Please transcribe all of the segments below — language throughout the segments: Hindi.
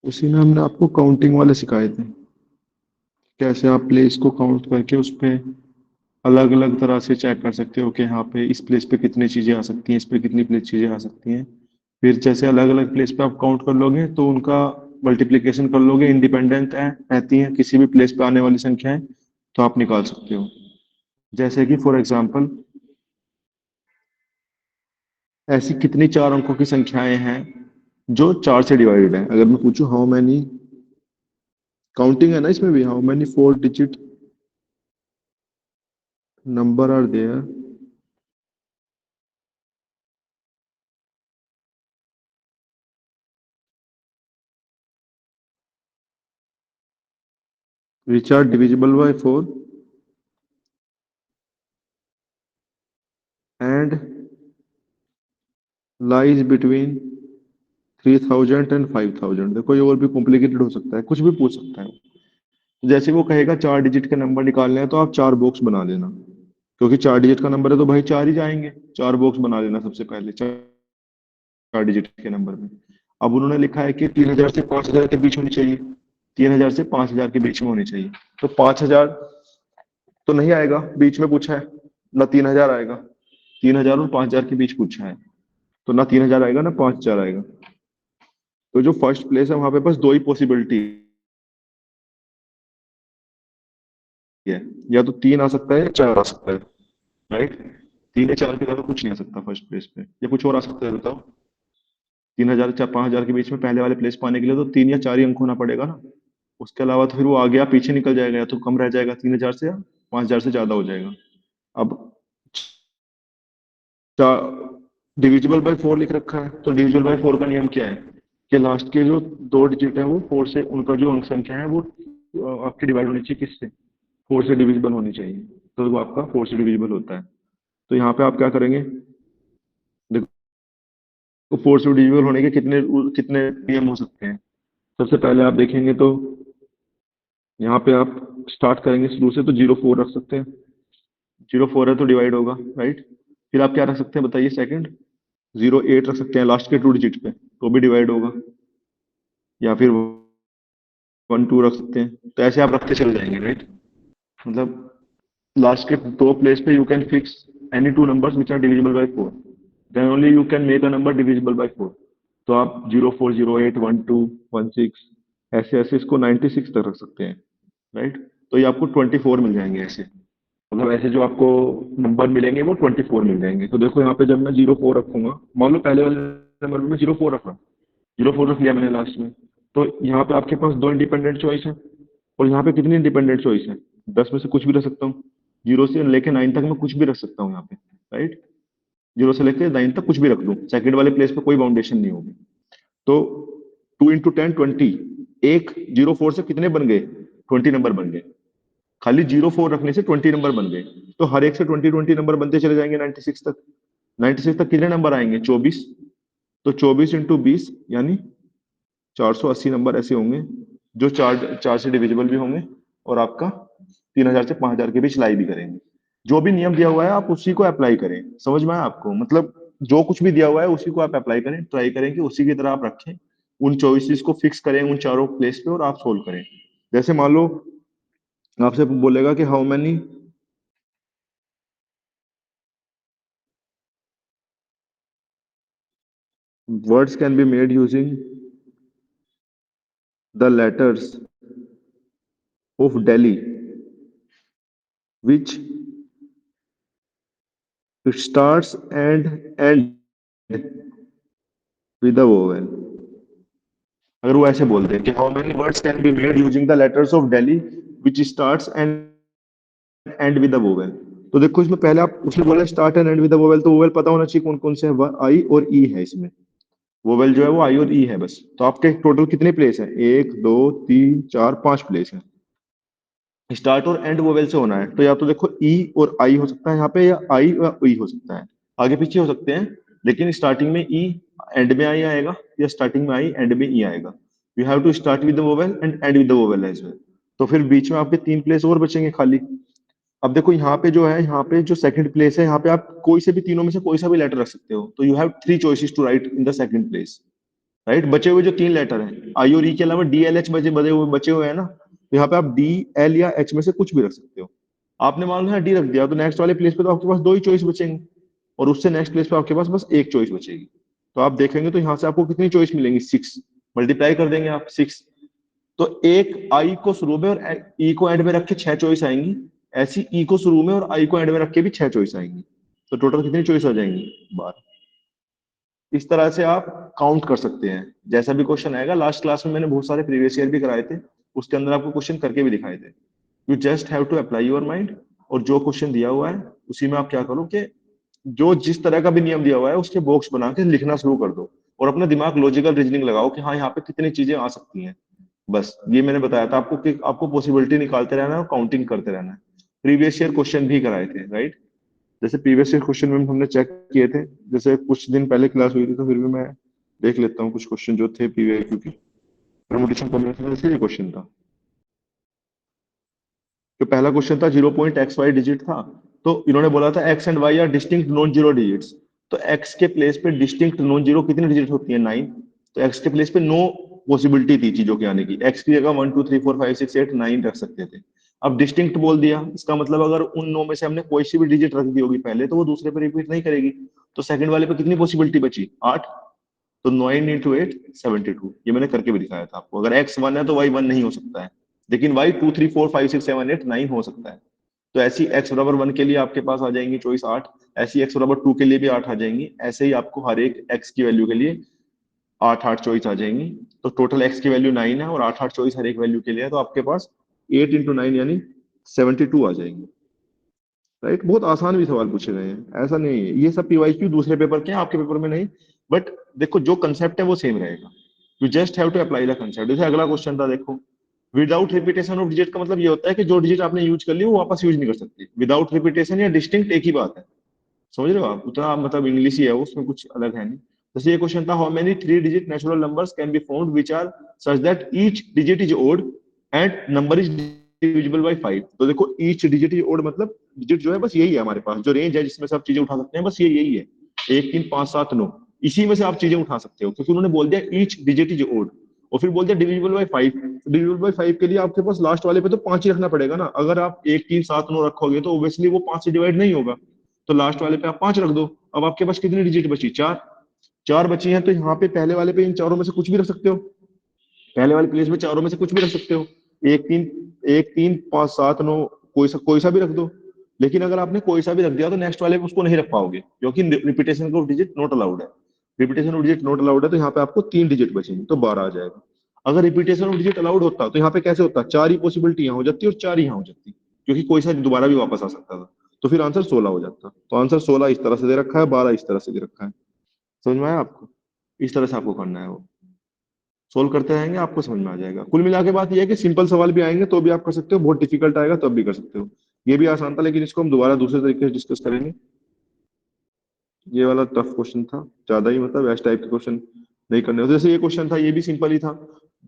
उसी में हमने आपको काउंटिंग वाले सिखाए थे, कैसे आप प्लेस को काउंट करके उस पे अलग अलग तरह से चेक कर सकते हो कि यहाँ पे इस प्लेस पे कितनी चीजें आ सकती हैं, इस पे कितनी प्लेस चीजें आ सकती हैं। फिर जैसे अलग अलग प्लेस पे आप काउंट कर लोगे तो उनका मल्टीप्लिकेशन कर लोगे, इंडिपेंडेंट है रहती हैं किसी भी प्लेस पे आने वाली संख्याएं, तो आप निकाल सकते हो। जैसे कि फॉर एग्जाम्पल ऐसी कितनी चार अंकों की संख्याएं हैं जो चार से डिवाइडेड है। अगर मैं पूछूं हाउ मैनी, काउंटिंग है ना इसमें भी, how many four digit number are there which are divisible by four and lies between 3000 and 5000। देखो ये और भी कॉम्प्लिकेटेड हो सकता है, कुछ भी पूछ सकता है। जैसे वो कहेगा चार डिजिट के नंबर निकालने हैं तो आप चार बॉक्स बना देना, क्योंकि चार डिजिट का नंबर है तो भाई चार ही जाएंगे। चार बॉक्स बना देना सबसे पहले चार डिजिट के नंबर में। अब उन्होंने लिखा है कि 3000 से 5000 के बीच होनी चाहिए, 3000 से 5000 के बीच में होनी चाहिए। तो 5000 तो नहीं आएगा, बीच में पूछा है ना, 3000 आएगा। 3000 और 5000 के बीच पूछा है, तो ना 3000 आएगा ना 5000 आएगा। तो जो फर्स्ट प्लेस है वहां पे बस दो ही पॉसिबिलिटी है, या तो तीन आ सकता है या चार आ सकता है, राइट। तीन या चार के अलावा कुछ नहीं आ सकता फर्स्ट प्लेस पे, या कुछ और आ सकता है बताओ। 3000 या 5000 के बीच में पहले वाले प्लेस पाने के लिए तो तीन या चार ही अंक होना पड़ेगा ना। उसके अलावा तो फिर वो आगे या पीछे निकल जाएगा, या तो कम रह जाएगा 3000 से, या 5000 से ज्यादा हो जाएगा। अब डिविजिबल बाय फोर लिख रखा है, तो डिविजिबल बाय फोर का नियम क्या है कि लास्ट के जो दो डिजिट है वो फोर से, उनका जो अंक संख्या है वो आपकी डिवाइड होनी चाहिए किससे, फोर से डिविजिबल होनी चाहिए। तो वो आपका फोर से डिविजिबल होता है। तो यहाँ पे आप क्या करेंगे, देखो फोर से डिविजिबल होने के कितने कितने नियम हो सकते हैं। सबसे पहले आप देखेंगे तो यहाँ पे आप स्टार्ट करेंगे शुरू से, तो जीरो फोर रख सकते हैं। जीरो फोर है तो डिवाइड होगा, राइट। फिर आप क्या रख सकते हैं बताइए सेकंड, जीरो एट रख सकते हैं लास्ट के टू डिजिट पे, तो भी डिवाइड होगा। या फिर वन टू रख सकते हैं, तो ऐसे आप रखते चले जाएंगे, राइट। मतलब लास्ट के दो प्लेस पे you can fix any two numbers which are divisible by four, then only you can make a number divisible by four. तो आप zero four, zero eight, one two, one six, ऐसे ऐसे इसको 96 तक रख सकते हैं, राइट। तो ये आपको 24 मिल जाएंगे ऐसे, मतलब ऐसे जो आपको नंबर मिलेंगे वो 24 मिल जाएंगे। तो देखो यहाँ पे जब मैं जीरो फोर रखूंगा, मान लो पहले वाले नंबर में जीरो फोर रखा, जीरो फोर रख लिया मैंने लास्ट में, तो यहाँ पे आपके पास दो इंडिपेंडेंट चॉइस है। और यहाँ पे कितनी इंडिपेंडेंट चॉइस है, 10 में से कुछ भी रख सकता हूँ। जीरो से लेके नाइन तक मैं कुछ भी रख सकता हूँ यहाँ पे, राइट। जीरो से लेके नाइन तक कुछ भी रख दूँ, सेकंड वाले प्लेस पे कोई बाउंडेशन नहीं होगी। तो टू इंटू टेन, 20। एक जीरो फोर से कितने बन गए, 20 नंबर बन गए। खाली जीरो फोर रखने से 20 नंबर बन गए। तो हर एक से 20 नंबर बनते चले जाएंगे 96 तक। 96 तक कितने नंबर आएंगे, 24। तो 24 इंटू 20 यानी 480 नंबर ऐसे होंगे जो चार चार से डिविजिबल भी होंगे, और आपका 3000 से 5000 के बीच लाई भी करेंगे। जो भी नियम दिया हुआ है आप उसी को अप्लाई करें, समझ में आया आपको, मतलब जो कुछ भी दिया हुआ है उसी को आप अप्लाई करें, ट्राई करें कि उसी की तरह आप रखें। उन चॉइसेस को फिक्स करें उन चारों प्लेस पे और आप सोल्व करें। जैसे मान लो आपसे बोलेगा कि how many words can be made using the letters of Delhi which starts and end with a vowel। अगर वो ऐसे बोलते हैं कि how many words can be made using the letters of Delhi which starts and end with the vowel. तो देखो इसमें पहले आप उसने बोला start and end with the vowel, तो वोवेल पता होना चाहिए कौन कौन से है, आई और ई है इसमें। वोवेल जो है वो आई और ई है बस। तो आपके टोटल कितने प्लेस है, एक दो तीन चार पांच प्लेस है। स्टार्ट और एंड वोवेल से होना है, तो या तो देखो ई और आई हो सकता है यहाँ पे, या आई और ई हो सकता है, आगे पीछे हो सकते हैं। लेकिन स्टार्टिंग में ई, एंड में आई आएगा, या स्टार्टिंग में आई एंड में ई आएगा। You have to start with the vowel and end with the vowel as well. तो फिर बीच में आपके तीन प्लेस और बचेंगे खाली। अब देखो यहाँ पे जो है, यहाँ पे जो सेकंड प्लेस है, यहाँ पे आप कोई से भी तीनों में से कोई सा भी लेटर रख सकते हो। तो you have three choices to write in the second place. Right. बचे हुए जो तीन लेटर हैं आई और ई के अलावा डी एल एच बचे हुए हैं ना, तो यहाँ पे आप डी एल या एच में से कुछ भी रख सकते हो। आपने मान लो डी रख दिया तो नेक्स्ट वाले प्लेस पे तो आपके पास दो ही चॉइस बचेंगे, और उससे नेक्स्ट प्लेस पे आपके पास बस एक चॉइस बचेगी। तो आप देखेंगे तो यहाँ से आपको कितनी चॉइस मिलेंगी, 6। मल्टीप्लाई कर देंगे आप 6, तो एक आई को शुरू में और ई को एंड में रख के 6 चॉइस आएंगी, ऐसी ई को शुरू में और आई को एंड में रख के भी 6 चॉइस आएंगी। तो टोटल कितनी चॉइस हो जाएंगी, 12। इस तरह से आप काउंट कर सकते हैं। जैसा भी क्वेश्चन आएगा, लास्ट क्लास में मैंने बहुत सारे प्रीवियस ईयर भी कराए थे, उसके अंदर आपको क्वेश्चन करके भी दिखाए थे। You just have to apply your mind, और जो क्वेश्चन दिया हुआ है उसी में आप क्या करो कि जो जिस तरह का भी नियम दिया हुआ है उसके बॉक्स बना के लिखना शुरू कर दो, और अपना दिमाग लॉजिकल रीजनिंग लगाओ कि हाँ यहाँ पे कितनी चीजें आ सकती हैं। बस ये मैंने बताया था आपको कि आपको पॉसिबिलिटी निकालते रहना है और काउंटिंग करते रहना है। प्रीवियस ईयर क्वेश्चन भी कराए थे, राइट। जैसे प्रीवियस ईयर क्वेश्चन में हमने चेक किए थे, जैसे कुछ दिन पहले क्लास हुई थी तो फिर भी मैं देख लेता हूँ कुछ क्वेश्चन जो थे प्रीवियस, क्योंकि परमुटेशन कॉम्बिनेशन से ये क्वेश्चन था। जो पहला क्वेश्चन था 0.xy डिजिट था, तो इन्होंने बोला था X and Y are distinct non zero digits. तो एक्स के प्लेस पे डिस्टिंक्ट नॉन जीरो कितनी डिजिट होती है, 9। तो एक्स के प्लेस पे नो पॉसिबिलिटी थी चीजों के आने की, एक्स की जगह 1 2 3 4 5 6 8 9 रख सकते थे। अब डिस्टिंक्ट बोल दिया, इसका मतलब अगर उन 9 में से हमने कोई सी भी डिजिट रख दी होगी पहले, तो वो दूसरे पे रिपीट नहीं करेगी। तो सेकंड वाले पे कितनी पॉसिबिलिटी बची, 8। तो 9 × 8 72, ये मैंने करके भी दिखाया था आपको। अगर एक्स 1 है तो वाई 1 नहीं हो सकता है, लेकिन वाई 2 3 4 5 6 7 8 9 हो सकता है। तो ऐसी एक्स बराबर 1 के लिए आपके पास आ जाएंगी चॉइस 8, ऐसी एक्स बराबर 2 के लिए भी 8 आ जाएंगी, ऐसे ही आपको हर एक एक्स की वैल्यू के लिए 8 8 चॉइस आ जाएंगी। तो टोटल एक्स की वैल्यू 9 है और 8 8 चॉइस हर एक वैल्यू के लिए है, तो आपके पास 8 × 9 यानी 72 आ जाएंगे। राइट। बहुत आसान भी सवाल पूछे गए हैं, ऐसा नहीं है। ये सब पीवाईक्यू दूसरे पेपर के हैं, आपके पेपर में नहीं। बट देखो जो कंसेप्ट है वो सेम रहेगा, you just have to apply the concept. जैसे अगला क्वेश्चन था, देखो विदाउट रिपीटेशन ऑफ डिजिट का मतलब ये होता है कि जो डिजिट आपने यूज कर ली वो वापस यूज नहीं कर सकती। विदाउट रिपीटेशन या डिस्टिंक्ट एक ही बात है, समझ रहे हो आप, उतना मतलब इंग्लिश ही है वो, उसमें कुछ अलग है नहीं। जैसे ये क्वेश्चन था, how many 3 digit natural numbers can be found which are such that each digit is odd and number is divisible by 5। तो देखो ईच डिजिट इज ओड मतलब डिजिट जो है बस यही है हमारे पास, जो रेंज है जिसमें से आप चीजें उठा सकते हैं बस ये यही है, 1 3 5 7 9, इसी में से आप चीजें उठा सकते हो, क्योंकि उन्होंने बोल दिया ईच डिजिट इज ओड, और फिर बोल दिया डिविजिबल बाय 5। डिविजिबल बाय 5 के लिए आपके पास लास्ट वाले पे तो 5 ही रखना पड़ेगा ना। अगर आप 1 3 7 9 रखोगे तो ऑब्वियसली वो 5 से डिवाइड नहीं होगा, तो लास्ट वाले पे आप 5 रख दो। अब आपके पास कितनी डिजिट बची, 4। 4 बची हैं, तो यहाँ पे पहले वाले पे इन चारों में से कुछ भी रख सकते हो, पहले वाले प्लेस में चारों में से कुछ भी रख सकते हो। 1 3 1 3 5 7 9, कोई सा भी रख दो। लेकिन अगर आपने कोई सा भी रख दिया तो नेक्स्ट वाले पे उसको नहीं रख पाओगे, क्योंकि repetition of digit not allowed है। Repetition of digit not allowed है, तो यहाँ पे आपको 3 डिजिट बचेंगे, तो 12 आ जाएगा। अगर रिपीटेशन ऑफ डिजिट अलाउड होता तो यहाँ पे कैसे होता, 4 ही पॉसिबिलिटी यहाँ हो जाती और 4 ही यहाँ हो जाती, क्योंकि कोई सा दोबारा भी वापस आ सकता था, तो फिर आंसर 16 हो जाता। तो आंसर 16 इस तरह से दे रखा है, 12 इस तरह से दे रखा है। समझ में आया आपको, इस तरह से आपको करना है वो, सोल्व करते रहेंगे आपको समझ में आ जाएगा। कुल मिला के बात ये है कि सिंपल सवाल भी आएंगे तो भी आप कर सकते हो, बहुत डिफिकल्ट आएगा तब भी कर सकते हो। ये भी आसान था, लेकिन इसको हम दोबारा दूसरे तरीके से डिस्कस करेंगे। ये वाला टफ क्वेश्चन था, ज्यादा ही मतलब ऐसे टाइप के क्वेश्चन नहीं करने होते। जैसे ये क्वेश्चन था, ये भी सिंपल ही था।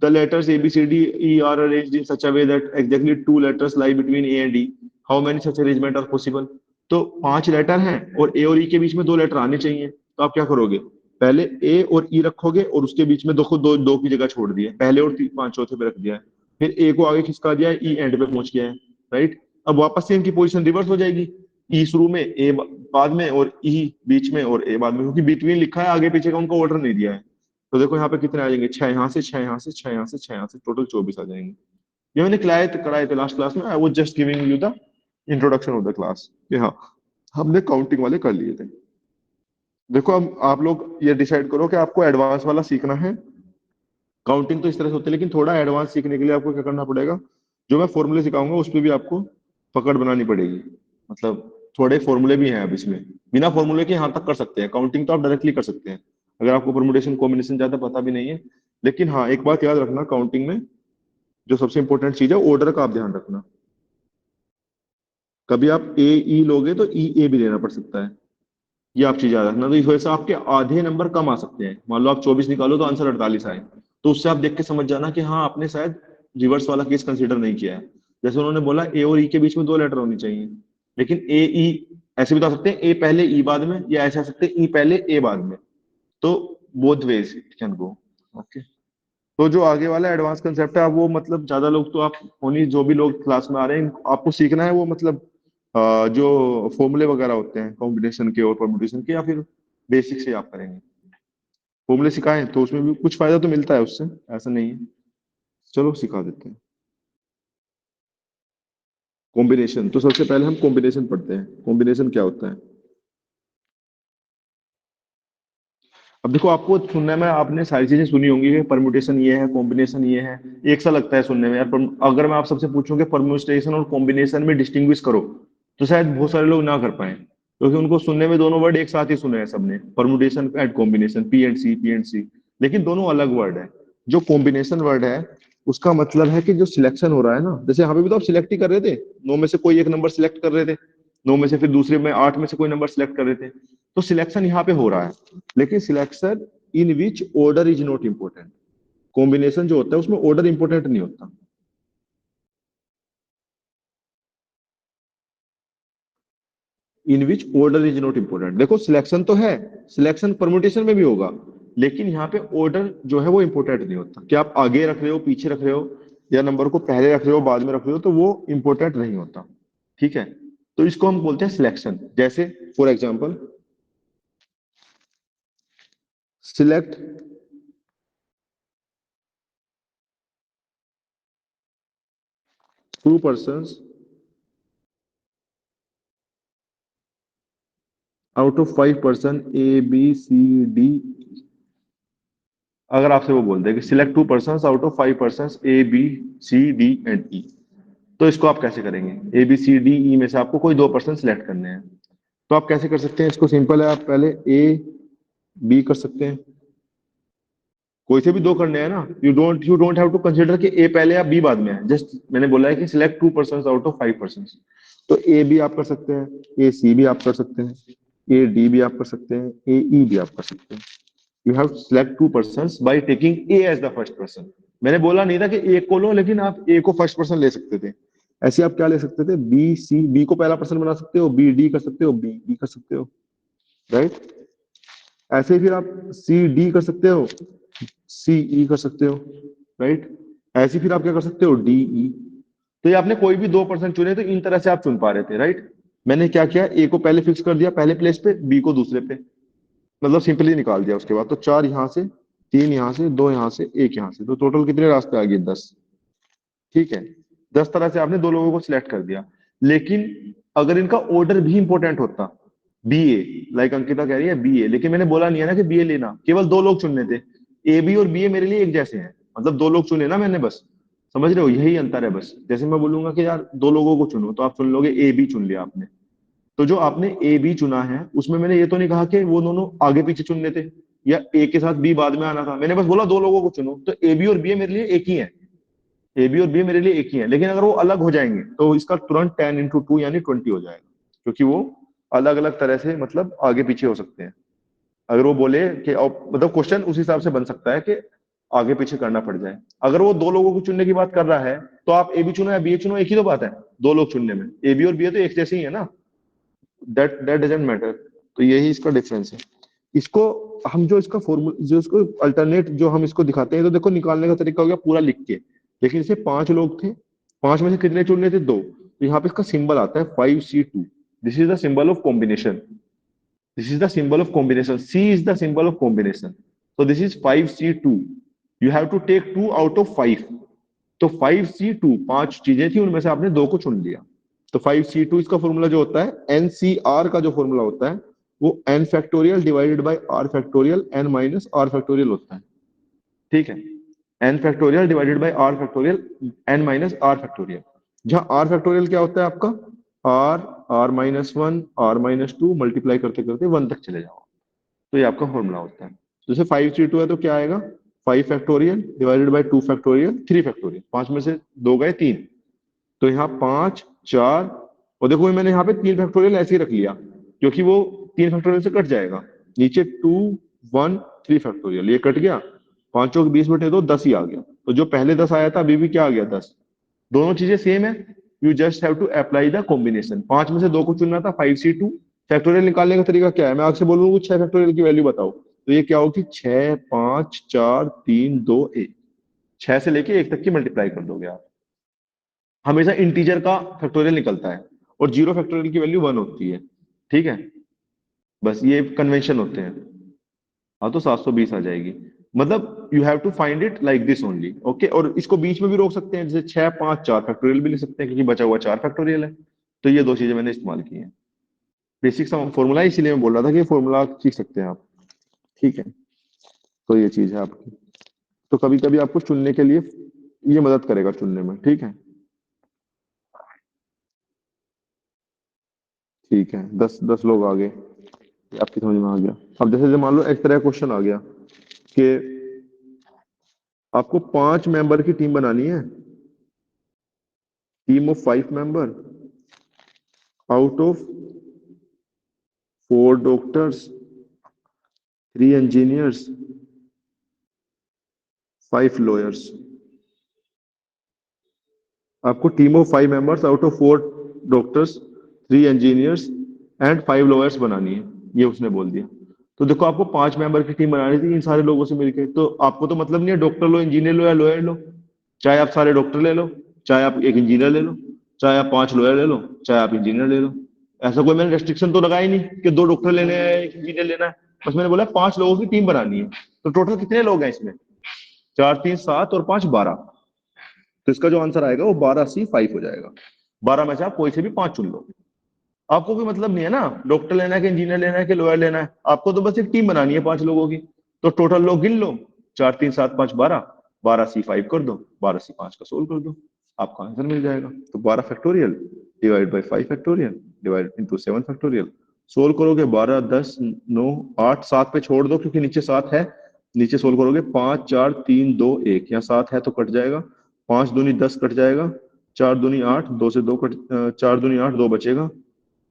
The letters A B C D E are arranged in such a way that exactly 2 letters lie between A and D, how many such arrangement are possible. तो 5 लेटर हैं और ए और ई के बीच में 2 लेटर आने चाहिए, तो आप क्या करोगे, पहले ए और ई रखोगे और उसके बीच में दो दो की जगह छोड़ दिया, पहले और 5 चौथे पे रख दिया है, फिर ए को आगे खिसका दिया है, ई एंड पे पहुंच गया है। राइट। अब वापस से इनकी पोजीशन रिवर्स हो जाएगी, ई शुरू में ए बाद में और ई बीच में और ए बाद में, क्योंकि बिटवीन लिखा है, आगे पीछे का उनको ऑर्डर नहीं दिया है। तो देखो यहाँ पे कितने आ जाएंगे, 6 यहाँ से, 6 यहाँ से, 6 यहाँ से, 6 यहाँ से, टोटल 24 आ जाएंगे। ये मैंने कराए थे लास्ट क्लास में, I was just giving you the introduction of the class कि हाँ हमने काउंटिंग वाले कर लिए थे। देखो अब आप लोग ये डिसाइड करो कि आपको एडवांस वाला सीखना है। काउंटिंग तो इस तरह से होती है, लेकिन थोड़ा एडवांस सीखने के लिए आपको क्या करना पड़ेगा, जो मैं फॉर्मूले सिखाऊंगा उस पर भी आपको पकड़ बनानी पड़ेगी। मतलब थोड़े फॉर्मूले भी हैं अब इसमें, बिना फॉर्मूले के यहाँ तक कर सकते हैं काउंटिंग, तो आप डायरेक्टली कर सकते हैं अगर आपको परमुटेशन कॉम्बिनेशन ज्यादा पता भी नहीं है। लेकिन हाँ एक बात याद रखना, काउंटिंग में जो सबसे इंपॉर्टेंट चीज है ऑर्डर का आप ध्यान रखना। कभी आप ए ई लोगे तो ई ए भी लेना पड़ सकता है, ये आप चीज याद रखना। तो इस वजह से आपके आधे नंबर कम आ सकते हैं, मान लो आप 24 निकालो तो आंसर 48 आए, तो उससे आप देख के समझ जाना कि हाँ आपने शायद रिवर्स वाला केस कंसीडर नहीं किया है। जैसे उन्होंने बोला ए और ई के बीच में 2 लेटर होनी चाहिए, लेकिन ए ई ऐसे बता सकते हैं, ए पहले ई बाद में, या ऐसे आ सकते हैं ई पहले ए बाद में। तो both ways it can go. Okay. तो जो आगे वाला एडवांस कंसेप्ट है, अब वो मतलब ज्यादा लोग तो आप होनी, जो भी लोग क्लास में आ रहे हैं, आपको सीखना है वो मतलब जो फॉर्मूले वगैरह होते हैं कॉम्बिनेशन के और परम्यूटेशन के, या फिर बेसिक से आप करेंगे? फॉर्मूले सिखाएं तो उसमें भी कुछ फायदा तो मिलता है उससे, ऐसा नहीं है। चलो सिखा देते हैं। कॉम्बिनेशन, तो सबसे पहले हम कॉम्बिनेशन पढ़ते हैं। कॉम्बिनेशन क्या होता है? अब देखो, आपको सुनने में आपने सारी चीजें सुनी होंगी कि परम्यूटेशन ये है, कॉम्बिनेशन ये है। एक सा लगता है सुनने में यार, अगर मैं आप सबसे पूछूं कि परम्यूटेशन और कॉम्बिनेशन में डिस्टिंग्विश करो, तो शायद बहुत सारे लोग ना कर पाए, क्योंकि उनको सुनने में दोनों वर्ड एक साथ ही सुने हैं सबने, permutation and combination, P and C. लेकिन दोनों अलग वर्ड है। जो कॉम्बिनेशन वर्ड है, उसका मतलब है कि जो सिलेक्शन हो रहा है ना, जैसे यहाँ पे भी तो आप सिलेक्ट ही कर रहे थे, 9 में से कोई एक नंबर सिलेक्ट कर रहे थे, 9 में से, फिर दूसरे में 8 में से कोई नंबर सिलेक्ट कर रहे थे। तो सिलेक्शन यहाँ पे हो रहा है, लेकिन selection in which order is not important. Combination जो होता है उसमें ऑर्डर इंपॉर्टेंट नहीं होता। In which order is not important, देखो सिलेक्शन तो है, सिलेक्शन परमुटेशन में भी होगा, लेकिन यहाँ पे ऑर्डर जो है वो इंपॉर्टेंट नहीं होता, कि आप आगे रख रहे हो, पीछे रख रहे हो, या नंबर को पहले रख रहे हो, बाद में रख रहे हो, तो वो इंपॉर्टेंट नहीं होता। ठीक है? तो इसको हम बोलते हैं सिलेक्शन। जैसे for example, select 2 persons out of 5 person, A B C D। अगर आपसे वो बोल दे कि select 2 persons out of 5 persons, A B C D and E, तो इसको आप कैसे करेंगे? A B C D E में से आपको कोई 2 पर्सन सिलेक्ट करने हैं। तो आप कैसे कर सकते हैं इसको? सिंपल है, आप पहले A B कर सकते हैं, कोई से भी दो करने हैं ना। You don't have to consider कि ए पहले या बी बाद में है, जस्ट मैंने बोला है कि select 2 person out of 5 person. तो ए बी आप कर सकते हैं, A C भी आप कर सकते हैं, A D भी आप कर सकते हैं, A E भी आप कर सकते हैं। You have to select 2 person by taking A as the first person. मैंने बोला नहीं था कि ए को लो, लेकिन आप ए को फर्स्ट पर्सन ले सकते थे। ऐसे आप क्या ले सकते थे? बी को पहला पर्सन बना सकते हो, बी डी कर सकते हो, बी ई कर सकते हो, राइट? ऐसे ही फिर आप सी डी कर सकते हो, सी ई कर सकते हो, राइट? ऐसे ही फिर आप क्या कर सकते हो? D E. तो ये आपने कोई भी 2 पर्सन चुने, तो इन तरह से आप चुन पा रहे थे, राइट? मैंने क्या किया, ए को पहले फिक्स कर दिया पहले प्लेस पे, बी को दूसरे पे, मतलब सिंपली निकाल दिया। उसके बाद तो 4 यहाँ से, 3 यहाँ से, 2 यहाँ से, 1 यहाँ से, तो टोटल कितने रास्ते आ गए? 10। ठीक है? 10 तरह से आपने दो लोगों को सिलेक्ट कर दिया। लेकिन अगर इनका ऑर्डर भी इंपॉर्टेंट होता, बी ए, लाइक अंकिता कह रही है बी ए, लेकिन मैंने बोला नहीं है ना कि बी ए लेना, केवल दो लोग चुनने थे। ए बी और बी ए मेरे लिए एक जैसे हैं, मतलब दो लोग चुने ना मैंने, बस। समझ रहे हो? यही अंतर है बस। जैसे मैं बोलूंगा कि यार दो लोगों को चुनो, तो आप चुन लोगे ए बी, चुन लिया आपने। तो जो आपने ए बी चुना है, उसमें मैंने ये तो नहीं कहा कि वो दोनों आगे पीछे चुनने थे, या ए के साथ बी बाद में आना था। मैंने बस बोला दो लोगों को चुनो, तो ए बी और बी मेरे लिए एक ही है। ए बी और बी मेरे लिए एक ही है, लेकिन अगर वो अलग हो जाएंगे तो इसका तुरंत 10 × 2 यानी 20 हो जाएगा, क्योंकि वो अलग अलग तरह से मतलब आगे पीछे हो सकते हैं। अगर वो बोले कि मतलब क्वेश्चन उस हिसाब से बन सकता है कि आगे पीछे करना पड़ जाए। अगर वो दो लोगों को चुनने की बात कर रहा है, तो आप ए बी चुनो या बी ए चुनो, एक ही तो बात है। दो लोग चुनने में ए बी और बी ए तो एक जैसे ही है ना, दैट दैट डजंट मैटर। तो यही इसका डिफरेंस है। इसको हम जो इसका फॉर्मूला, जो इसको अल्टरनेट जो हम इसको दिखाते हैं, तो देखो निकालने का तरीका हो गया पूरा लिख के। लेकिन इसे 5 लोग थे, 5 में से कितने चुनने थे? 2। तो यहाँ पे इसका सिंबल आता है 5C2। This is the symbol of combination. This is the symbol of combination, C is the symbol of combination. तो this is 5C2। You have to take 2 out of 5। तो 5C2, 5 चीजें थी, उनमें से आपने 2 को चुन लिया। तो 5C2 इसका फॉर्मूला जो होता है, NCR का जो फॉर्मूला होता है, वो n factorial divided by r factorial n minus r factorial होता है। ठीक है? n factorial divided by r factorial n minus r factorial. जहां r फैक्टोरियल क्या होता है आपका? r, r-1, r-2 मल्टीप्लाई करते करते 1 तक चले जाओ। तो ये आपका फॉर्मूला होता है। जैसे 5C2 है तो क्या आएगा? 5 factorial divided by 2 factorial 3 factorial. 5 में से 2 गए 3, तो यहाँ 5, 4, और देखो मैंने यहाँ पे 3 फैक्टोरियल ऐसे ही रख लिया, क्योंकि वो 3 फैक्टोरियल से कट जाएगा। नीचे 2, 1, 3 फैक्टोरियल, ये कट गया, पांचों के 20 बटे 2, 10 ही आ गया। तो जो पहले 10 आया था, अभी भी क्या आ गया? 10। दोनों चीजें सेम है। You just have to apply the combination. 5 में से 2 को चुनना था, 5C2। फैक्टोरियल निकालने का तरीका क्या है? मैं आपसे बोलूंगा 6 फैक्टोरियल की वैल्यू बताओ, तो ये क्या होगी, 6 5 4 3 2 1, 6 से लेके 1 तक की मल्टीप्लाई कर दोगे आप। हमेशा इंटीजर का फैक्टोरियल निकलता है और जीरो फैक्टोरियल की वैल्यू 1 होती है। ठीक है, बस ये कन्वेंशन होते हैं। हाँ, तो 720 आ जाएगी। मतलब you have to find it like this only, okay. और इसको बीच में भी रोक सकते हैं, जैसे 6 5 4 फैक्टोरियल भी ले सकते हैं, क्योंकि बचा हुआ 4 फैक्टोरियल है। तो ये दो चीजें मैंने इस्तेमाल की हैं। बेसिक सा फॉर्मूला है, इसीलिए मैं बोल रहा था कि फॉर्मूला सीख सकते हैं आप। ठीक है, तो ये चीज है आपकी। तो कभी कभी आपको चुनने के लिए ये मदद करेगा चुनने में। ठीक है, ठीक है, 10 10 लोग आ गए, ये आपकी समझ में आ गया। अब जैसे मान लो इस तरह क्वेश्चन आ गया कि आपको 5 मेंबर की टीम बनानी है, team of 5 member out of 4 doctors, 3 engineers, 5 lawyers. आपको team of 5 members out of 4 doctors, 3 engineers and 5 lawyers बनानी है, ये उसने बोल दिया। तो देखो, आपको 5 मेंबर की टीम बनानी थी इन सारे लोगों से मिलकर। तो आपको तो मतलब नहीं है डॉक्टर लो, इंजीनियर लो या लॉयर लो। चाहे आप सारे डॉक्टर ले लो, चाहे आप एक इंजीनियर ले लो, चाहे आप 5 लॉयर ले लो, चाहे आप इंजीनियर ले लो। ऐसा कोई मैंने रेस्ट्रिक्शन तो लगाया ही नहीं कि 2 डॉक्टर लेने हैं, एक इंजीनियर लेना है। बस मैंने बोला 5 लोगों की टीम बनानी है। तो टोटल कितने लोग हैं इसमें? 4 3 7 और 5 12। तो इसका जो आंसर आएगा वो 12C5 हो जाएगा। 12 में से आप कोई से भी 5 चुन लो। आपको कोई मतलब नहीं है ना डॉक्टर लेना है कि इंजीनियर लेना है कि लॉयर लेना है, आपको तो बस एक टीम बनानी है 5 लोगों की। तो टोटल लोग गिन लो, 4 3 7 5 12, 12C5 कर दो, 12C5 का सोल्व कर दो, आपका आंसर मिल जाएगा। तो 12 factorial divide by 5 factorial divide into 7 factorial. Solve करोगे 12 10 9 8 7 पे छोड़ दो, क्योंकि नीचे 7 है। नीचे सोल्व करोगे 5 4 3 2 1, यहाँ 7 है तो कट जाएगा। 5 दूनी 10 कट जाएगा, 4 दूनी 8, 2 से 2 कट, 4 दूनी 8, 2 बचेगा,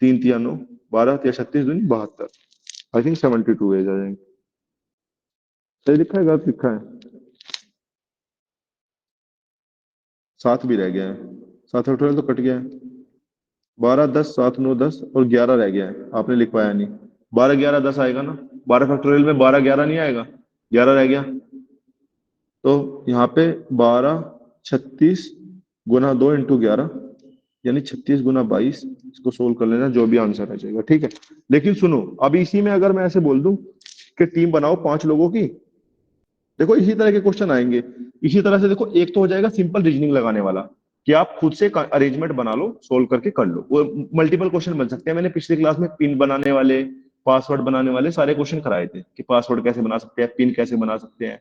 3 3 9, 12 3 36 दूनी 72। आई थिंक 72 एज आ जाएंगे। सही लिखा है, गलत लिखा है? 7 भी रह गया है, 7 फैक्टोरियल तो कट गया है। 12 10 7 9 10 और 11 रह गया है, आपने लिख पाया नहीं। 12 11 10 आएगा ना, 12 फैक्टोरियल में 12 11 नहीं आएगा, 11 रह गया। तो यहाँ पे 12 36 गुना 2 इंटू 11, यानी 36 गुना 22। इसको सोल्व कर लेना, जो भी आंसर आ जाएगा। ठीक है, लेकिन सुनो, अभी इसी में अगर मैं ऐसे बोल दूं कि टीम बनाओ 5 लोगों की, देखो इसी तरह के क्वेश्चन आएंगे। इसी तरह से देखो, एक तो हो जाएगा सिंपल रीजनिंग लगाने वाला, कि आप खुद से अरेंजमेंट बना लो, सोल्व करके कर लो। वो मल्टीपल क्वेश्चन बन सकते हैं। मैंने पिछली क्लास में पिन बनाने वाले, पासवर्ड बनाने वाले सारे क्वेश्चन कराए थे, कि पासवर्ड कैसे बना सकते हैं, पिन कैसे बना सकते हैं,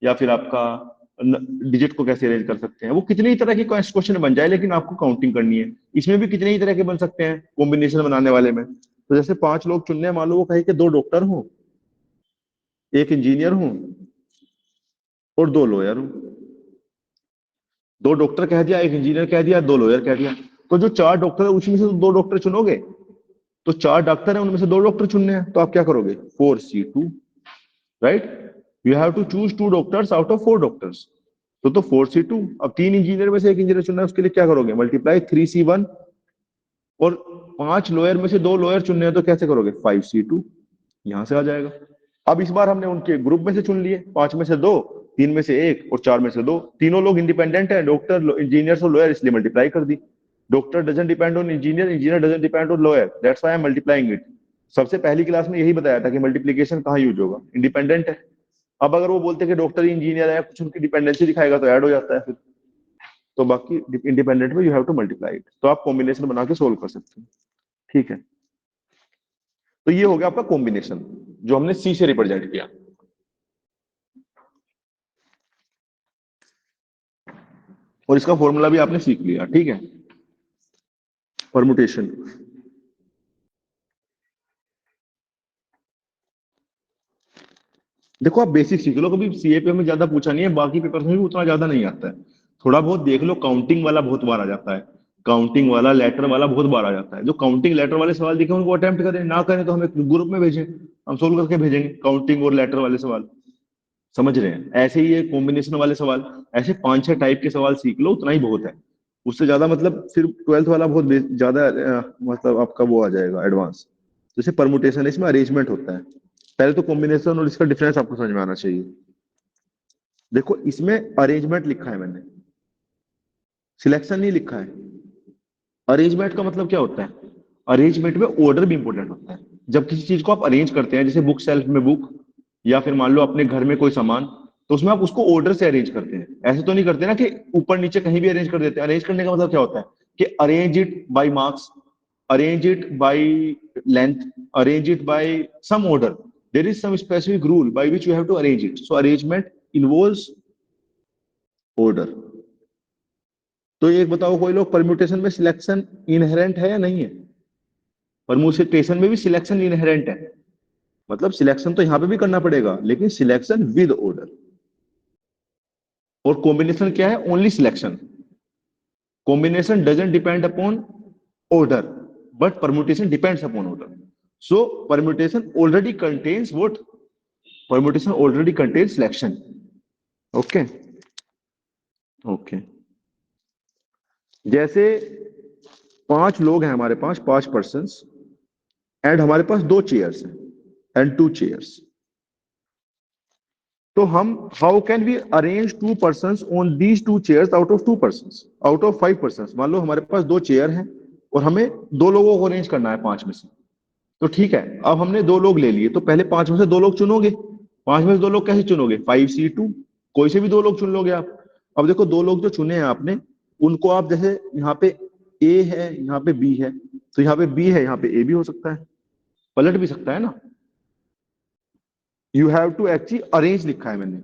या फिर आपका डिजिट को कैसे अरेंज कर सकते हैं। वो कितनी ही तरह के क्वेश्चन बन जाए, लेकिन आपको काउंटिंग करनी है। इसमें भी कितने ही तरह के बन सकते हैं कॉम्बिनेशन बनाने वाले में। तो जैसे 5 लोग चुनने हैं, मान लो वो कहे कि 2 डॉक्टर हों, एक इंजीनियर हूं और 2 लॉयर हूं। 2 डॉक्टर कह दिया, एक इंजीनियर कह दिया, 2 लॉयर कह दिया। तो जो 4 डॉक्टर है उसमें से तो 2 डॉक्टर चुनोगे। तो 4 डॉक्टर है, उनमें से 2 डॉक्टर चुनने हैं, तो आप क्या करोगे? 4C2, right. You have to choose 2 doctors out of 4 doctors. तो 4C2। अब 3 इंजीनियर में से एक इंजीनियर चुनना है, उसके लिए क्या करोगे? Multiply 3C1। और 5 लॉयर में से 2 लॉयर चुनने हैं, तो कैसे करोगे? 5C2। यहां से आ जाएगा। अब इस बार हमने उनके ग्रुप में से चुन लिए, 5 में से 2, 3 में से 1 और 4 में से 2। तीनों लोग इंडिपेंडेंट है, डॉक्टर, इंजीनियर और लॉयर, इसलिए मल्टीप्लाई कर दी। Doctor doesn't depend on engineer, engineer doesn't depend on lawyer, that's why I am multiplying it. सबसे पहली क्लास में यही बताया था कि मल्टीप्लीकेशन कहाँ यूज होगा, इंडिपेंडेंट है। अब अगर वो बोलते कि डॉक्टर इंजीनियर है, कुछ उनकी डिपेंडेंसी दिखाएगा, तो ऐड हो जाता है फिर। तो बाकी इंडिपेंडेंट में you have to multiply it, तो आप कॉम्बिनेशन बना के सोल्व कर सकते हैं। ठीक है, तो ये हो गया आपका कॉम्बिनेशन, जो हमने सी से रिप्रेजेंट किया। और इसका फॉर्मूला भी आपने सीख लिया। ठीक है, परमुटेशन। देखो, आप बेसिक सीख लो, कभी सीएपी में ज्यादा पूछा नहीं है, बाकी पेपर में भी उतना ज्यादा नहीं आता है। थोड़ा बहुत देख लो, काउंटिंग वाला बहुत बार आ जाता है, काउंटिंग वाला, लेटर वाला बहुत बार आ जाता है। जो काउंटिंग लेटर वाले सवाल दिखे उनको अटेम्प्ट करें, ना करें तो हमें ग्रुप में भेजें, हम सोल्व करके भेजेंगे काउंटिंग और लेटर वाले सवाल। समझ रहे हैं? ऐसे ही ये कॉम्बिनेशन वाले सवाल, ऐसे 5 6 टाइप के सवाल सीख लो, उतना ही बहुत है। उससे ज्यादा मतलब फिर ट्वेल्थ वाला बहुत ज्यादा मतलब आपका वो आ जाएगा एडवांस। जैसे परमुटेशन है, इसमें अरेंजमेंट होता है। पहले तो कॉम्बिनेशन और इसका डिफरेंस आपको समझ में आना चाहिए। देखो इसमें अरेंजमेंट लिखा है मैंने, सिलेक्शन नहीं लिखा है। अरेंजमेंट का मतलब क्या होता है? अरेंजमेंट में ऑर्डर भी इंपॉर्टेंट होता है। जब किसी चीज को आप अरेंज करते हैं, जैसे बुक शेल्फ में बुक, या फिर मान लो अपने घर में कोई सामान, तो उसमें आप उसको ऑर्डर से अरेंज करते हैं। ऐसे तो नहीं करते ना कि ऊपर नीचे कहीं भी अरेंज कर देते हैं। अरेंज करने का मतलब क्या होता है कि arrange it by marks, arrange it by length, arrange it by some order. There is some specific rule by which you have to arrange it. So arrangement involves order. तो एक बताओ, कोई लोग परम्यूटेशन में सिलेक्शन इनहेरेंट है या नहीं है? परम्यूटेशन में भी सिलेक्शन इनहेरेंट है, मतलब सिलेक्शन तो यहां पे भी करना पड़ेगा, लेकिन सिलेक्शन विद ऑर्डर। और कॉम्बिनेशन क्या है? Only selection. Combination doesn't depend upon order, but permutation depends upon order. So permutation already contains what? Permutation already contains selection. Okay. Okay. जैसे 5 लोग हैं हमारे पास, 5 persons, एंड हमारे पास 2 चेयर्स हैं एंड 2 चेयर्स। तो हम how can we arrange 2 persons on these 2 chairs out of 2 persons, out of 5 persons? मान लो हमारे पास 2 चेयर हैं और हमें 2 लोगों को अरेंज करना है 5 में से। तो ठीक है, अब हमने 2 लोग ले लिए, तो पहले 5 में से 2 लोग चुनोगे। 5 में से 2 लोग कैसे चुनोगे? 5C2, कोई से भी 2 लोग चुन लोगे आप। अब देखो 2 लोग जो चुने हैं आपने, उनको आप जैसे यहाँ पे ए है, यहाँ पे बी है, तो यहाँ पे बी है, यहाँ पे ए भी हो सकता है, पलट भी सकता है ना। You have to actually arrange लिखा है मैंने।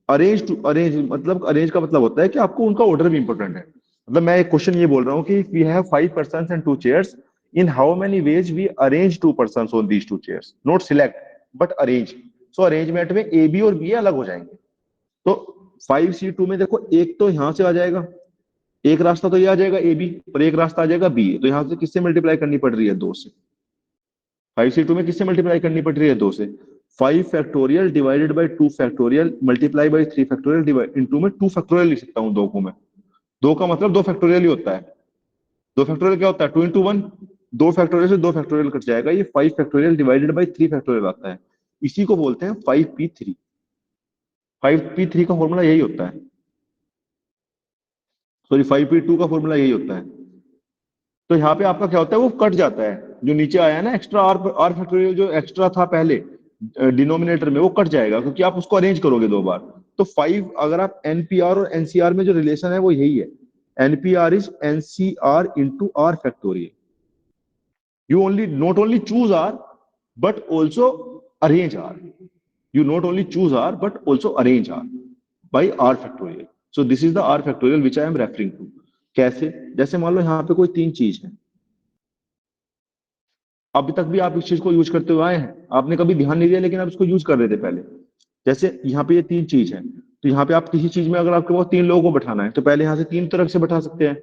अरेंज टू अरेंज मतलब, अरेंज का मतलब होता है कि आपको उनका ऑर्डर भी इंपॉर्टेंट है। मतलब मैं एक क्वेश्चन ये बोल रहा हूँ कि we have 5 persons and 2 chairs, in how many ways we arrange 2 persons on these 2 chairs, not select but arrange. So arrangement में ए बी और बी अलग हो जाएंगे। तो 5C2 में देखो, एक तो यहां से आ जाएगा, एक रास्ता तो ये आ जाएगा ए बी, और एक रास्ता आ जाएगा बी। तो यहां से किससे मल्टीप्लाई करनी पड़ रही है? 2 से। 5C2 में किससे मल्टीप्लाई करनी पड़ रही है? 2 से। 5 factorial divided by 2 factorial multiply by 3 factorial divide into में 2 फैक्टोरियल लिख सकता हूँ 2 को मैं। 2 का मतलब 2 फैक्टोरियल ही होता है। 2 फैक्टोरियल क्या होता है? 2 into 1। 2 फैक्टोरियल से 2 फैक्टोरियल कट जाएगा, ये 5 फैक्टोरियल डिवाइडेड बाई 3 फैक्टोरियल आता है। इसी को बोलते हैं 5P3। 5P3 का फॉर्मूला यही होता है, सॉरी 5P2 का फॉर्मूला यही होता है। तो यहाँ पे आपका क्या होता है? वो कट जाता है, जो नीचे आया है ना एक्स्ट्रा आर, आर फैक्टोरियल जो एक्स्ट्रा था पहले डिनोमिनेटर में, वो कट जाएगा क्योंकि आप उसको अरेंज करोगे 2 बार। तो 5, अगर आप एनपीआर और एनसीआर में जो रिलेशन है वो यही है, NPR is NCR into R factorial. You only not only choose R, but also arrange R. You not only choose R, but also arrange R by R factorial. So this is the R factorial which I am referring to. कैसे? जैसे मान लो यहाँ पे कोई 3 चीज है, अभी तक भी आप इस चीज को यूज करते हुए आए हैं, आपने कभी ध्यान नहीं दिया, लेकिन आप इसको यूज कर रहे थे पहले। जैसे यहाँ पे ये 3 चीज है, तो यहाँ पे आप किसी चीज में अगर आपके पास 3 लोगों को बैठाना है, तो पहले यहाँ से 3 तरफ से बैठा सकते हैं।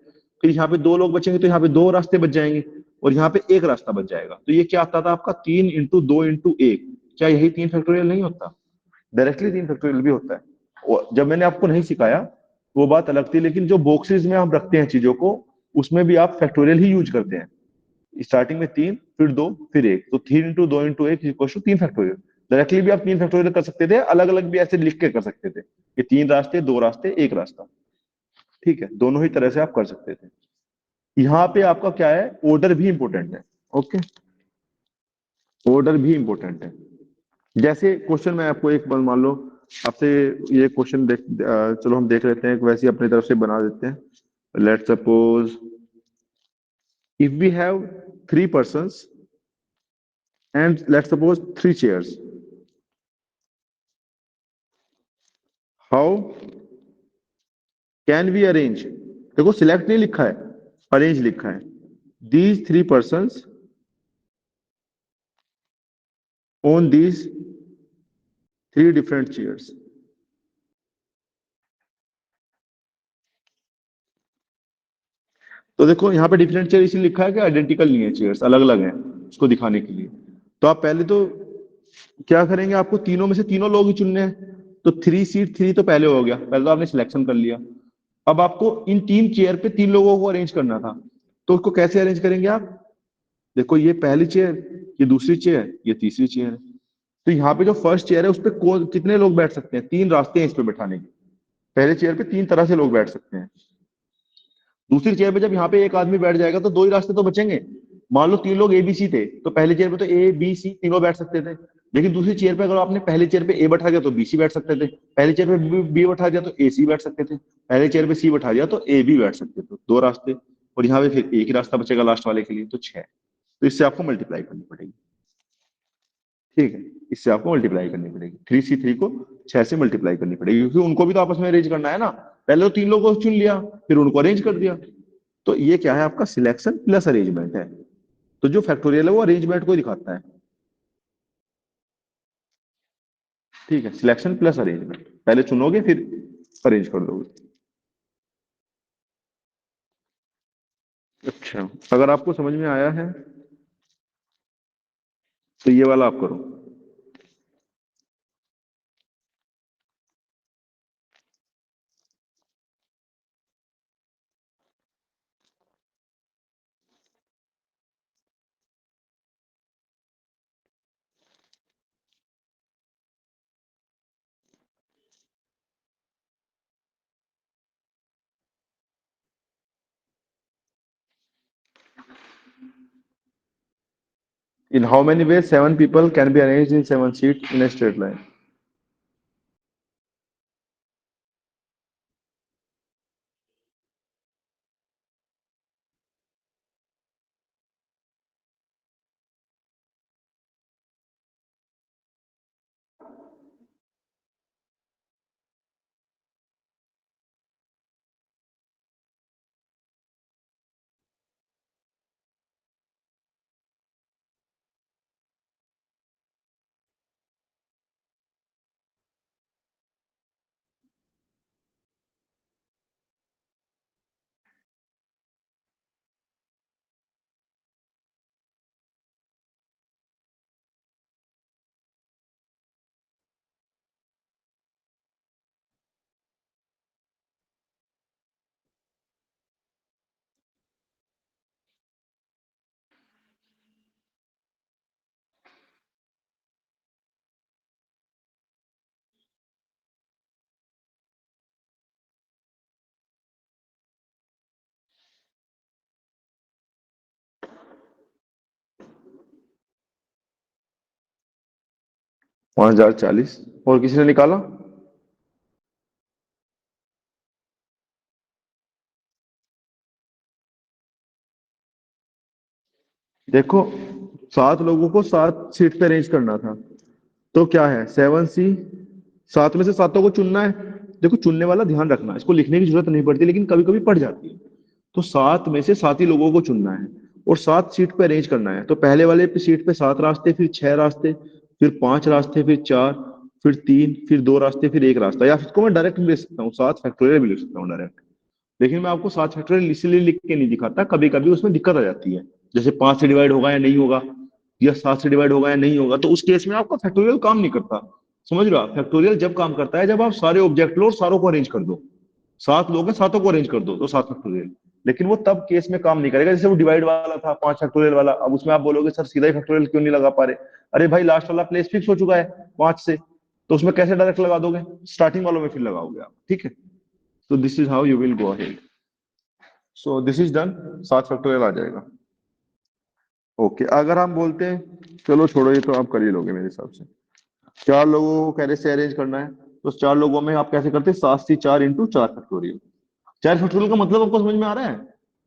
फिर यहाँ पे 2 लोग बचेंगे, तो यहाँ पे 2 रास्ते बच जाएंगे, और यहाँ पे एक रास्ता बच जाएगा। तो ये क्या आता था आपका? 3 into 2 into 1। क्या यही 3 फैक्टोरियल नहीं होता? डायरेक्टली 3 फैक्टोरियल भी होता है। और जब मैंने आपको नहीं सिखाया वो बात अलग थी, लेकिन जो बॉक्सेस में हम रखते हैं चीजों को, उसमें भी आप फैक्टोरियल ही यूज करते हैं। स्टार्टिंग में 3, फिर 2, फिर 1, तो 3 into 2 into 1 equal to 3 factorial. Directly भी आप 3 फैक्टोरियल कर सकते थे, अलग अलग भी ऐसे लिख के कर सकते थे कि 3 रास्ते, 2 रास्ते, एक रास्ता। ठीक है, दोनों ही तरह से आप कर सकते थे। यहाँ पे आपका क्या है? ऑर्डर भी इंपॉर्टेंट है। ओके, ऑर्डर भी इंपॉर्टेंट है। जैसे क्वेश्चन मैं आपको एक बार मान लो आपसे ये क्वेश्चन चलो हम देख लेते हैं, वैसे ही अपनी तरफ से बना देते हैं। Let suppose if we have 3 persons and let's suppose 3 chairs, how can we arrange? देखो सिलेक्ट नहीं लिखा है, अरेंज लिखा है। these 3 persons on these 3 different chairs। तो देखो यहाँ पे डिफरेंट चेयर इसलिए लिखा है कि आइडेंटिकल नहीं है, चेयर्स अलग अलग हैं, उसको दिखाने के लिए। तो आप पहले तो क्या करेंगे? आपको तीनों में से तीनों लोग ही चुनने हैं। तो 3 सीट 3 तो पहले हो गया, पहले तो आपने सिलेक्शन कर लिया। अब आपको इन 3 चेयर पे 3 लोगों को अरेंज करना था, तो उसको कैसे अरेंज करेंगे आप? देखो ये पहली चेयर, ये दूसरी चेयर, ये तीसरी चेयर है। तो यहाँ पे जो फर्स्ट चेयर है उस पे कितने लोग बैठ सकते हैं? 3 रास्ते हैं इस पे बैठाने के। पहले चेयर पे 3 तरह से लोग बैठ सकते हैं। दूसरी चेयर पे जब यहाँ पे एक आदमी बैठ जाएगा तो 2 ही रास्ते तो बचेंगे। मान लो 3 लोग ए बी सी थे, तो पहले चेयर पे तो ए बी सी तीनों बैठ सकते थे। लेकिन दूसरी चेयर पे अगर आपने पहले चेयर पे ए बैठा दिया तो बी सी बैठ सकते थे, पहले चेयर पे बी बैठा दिया तो ए सी बैठ सकते थे, पहले चेयर पे सी बैठा दिया तो ए बी बैठ सकते थे। 2 रास्ते। और यहाँ पे फिर एक ही रास्ता बचेगा लास्ट वाले के लिए, तो 6। तो इससे आपको मल्टीप्लाई करनी पड़ेगी। ठीक है, इससे आपको मल्टीप्लाई करनी पड़ेगी, 3C3 को 6 से मल्टीप्लाई करनी पड़ेगी, क्योंकि उनको भी तो आपस में अरेंज करना है ना। पहले तो 3 लोगों को चुन लिया, फिर उनको अरेंज कर दिया। तो ये क्या है? आपका सिलेक्शन प्लस अरेंजमेंट है। तो जो फैक्टोरियल है वो अरेंजमेंट को दिखाता है। ठीक है, सिलेक्शन प्लस अरेंजमेंट, पहले चुनोगे फिर अरेंज कर दोगे। अच्छा, अगर आपको समझ में आया है तो ये वाला आप करो। In how many ways 7 people can be arranged in 7 seats in a straight line? पांच हजार चालीस। और किसी ने निकाला? देखो, 7 लोगों को 7 सीट पे अरेंज करना था। तो क्या है, 7C, 7 में से 7 को चुनना है। देखो, चुनने वाला ध्यान रखना, इसको लिखने की जरूरत नहीं पड़ती, लेकिन कभी कभी पड़ जाती है। तो 7 में से 7 ही लोगों को चुनना है और 7 सीट पे अरेंज करना है। तो पहले वाले पे सीट पे 7 रास्ते, फिर 6 रास्ते, फिर 5 रास्ते, फिर 4, फिर 3, फिर 2 रास्ते, फिर एक रास्ता। या फिर इसको मैं डायरेक्ट भी लिख सकता हूँ, 7 फैक्टोरियल भी लिख सकता हूँ डायरेक्ट। लेकिन मैं आपको 7 फैक्टोरियल इसलिए लिख के नहीं दिखाता, कभी कभी उसमें दिक्कत आ जाती है। जैसे 5 से डिवाइड होगा या नहीं होगा, या 7 से डिवाइड होगा या नहीं होगा, तो उस केस में आपका फैक्टोरियल काम नहीं करता। समझ रहे हो आप? फैक्टोरियल जब काम करता है जब आप सारे ऑब्जेक्ट लो और सारों को अरेंज कर दो। 7 लोग हैं, 7 को अरेंज कर दो तो 7 फैक्टोरियल। लेकिन वो तब केस में काम नहीं करेगा। जैसे वो डिवाइड वाला था, 5 फैक्टोरियल वाला, अब उसमें आप बोलोगे सर सीधा ही फैक्टोरियल क्यों नहीं लगा पा रहे? अरे भाई, लास्ट वाला प्लेस फिक्स हो चुका है 5 से, तो उसमें कैसे डायरेक्ट लगा दोगे? स्टार्टिंग वालों में फिर लगाओगे आप। ठीक है, तो this is how you will go ahead. So this is done, 7 factorial आ जाएगा। ओके, अगर हम बोलते हैं, चलो छोड़ो, ये तो आप कर ही लोगे मेरे हिसाब से। 4 लोगों को कैरे से अरेंज करना है, तो 4 लोगों में आप कैसे करते हैं? 7 से 4 इंटू 4 फैक्टोरियल। 4 फैक्टोरियल का मतलब आपको समझ में आ रहा है?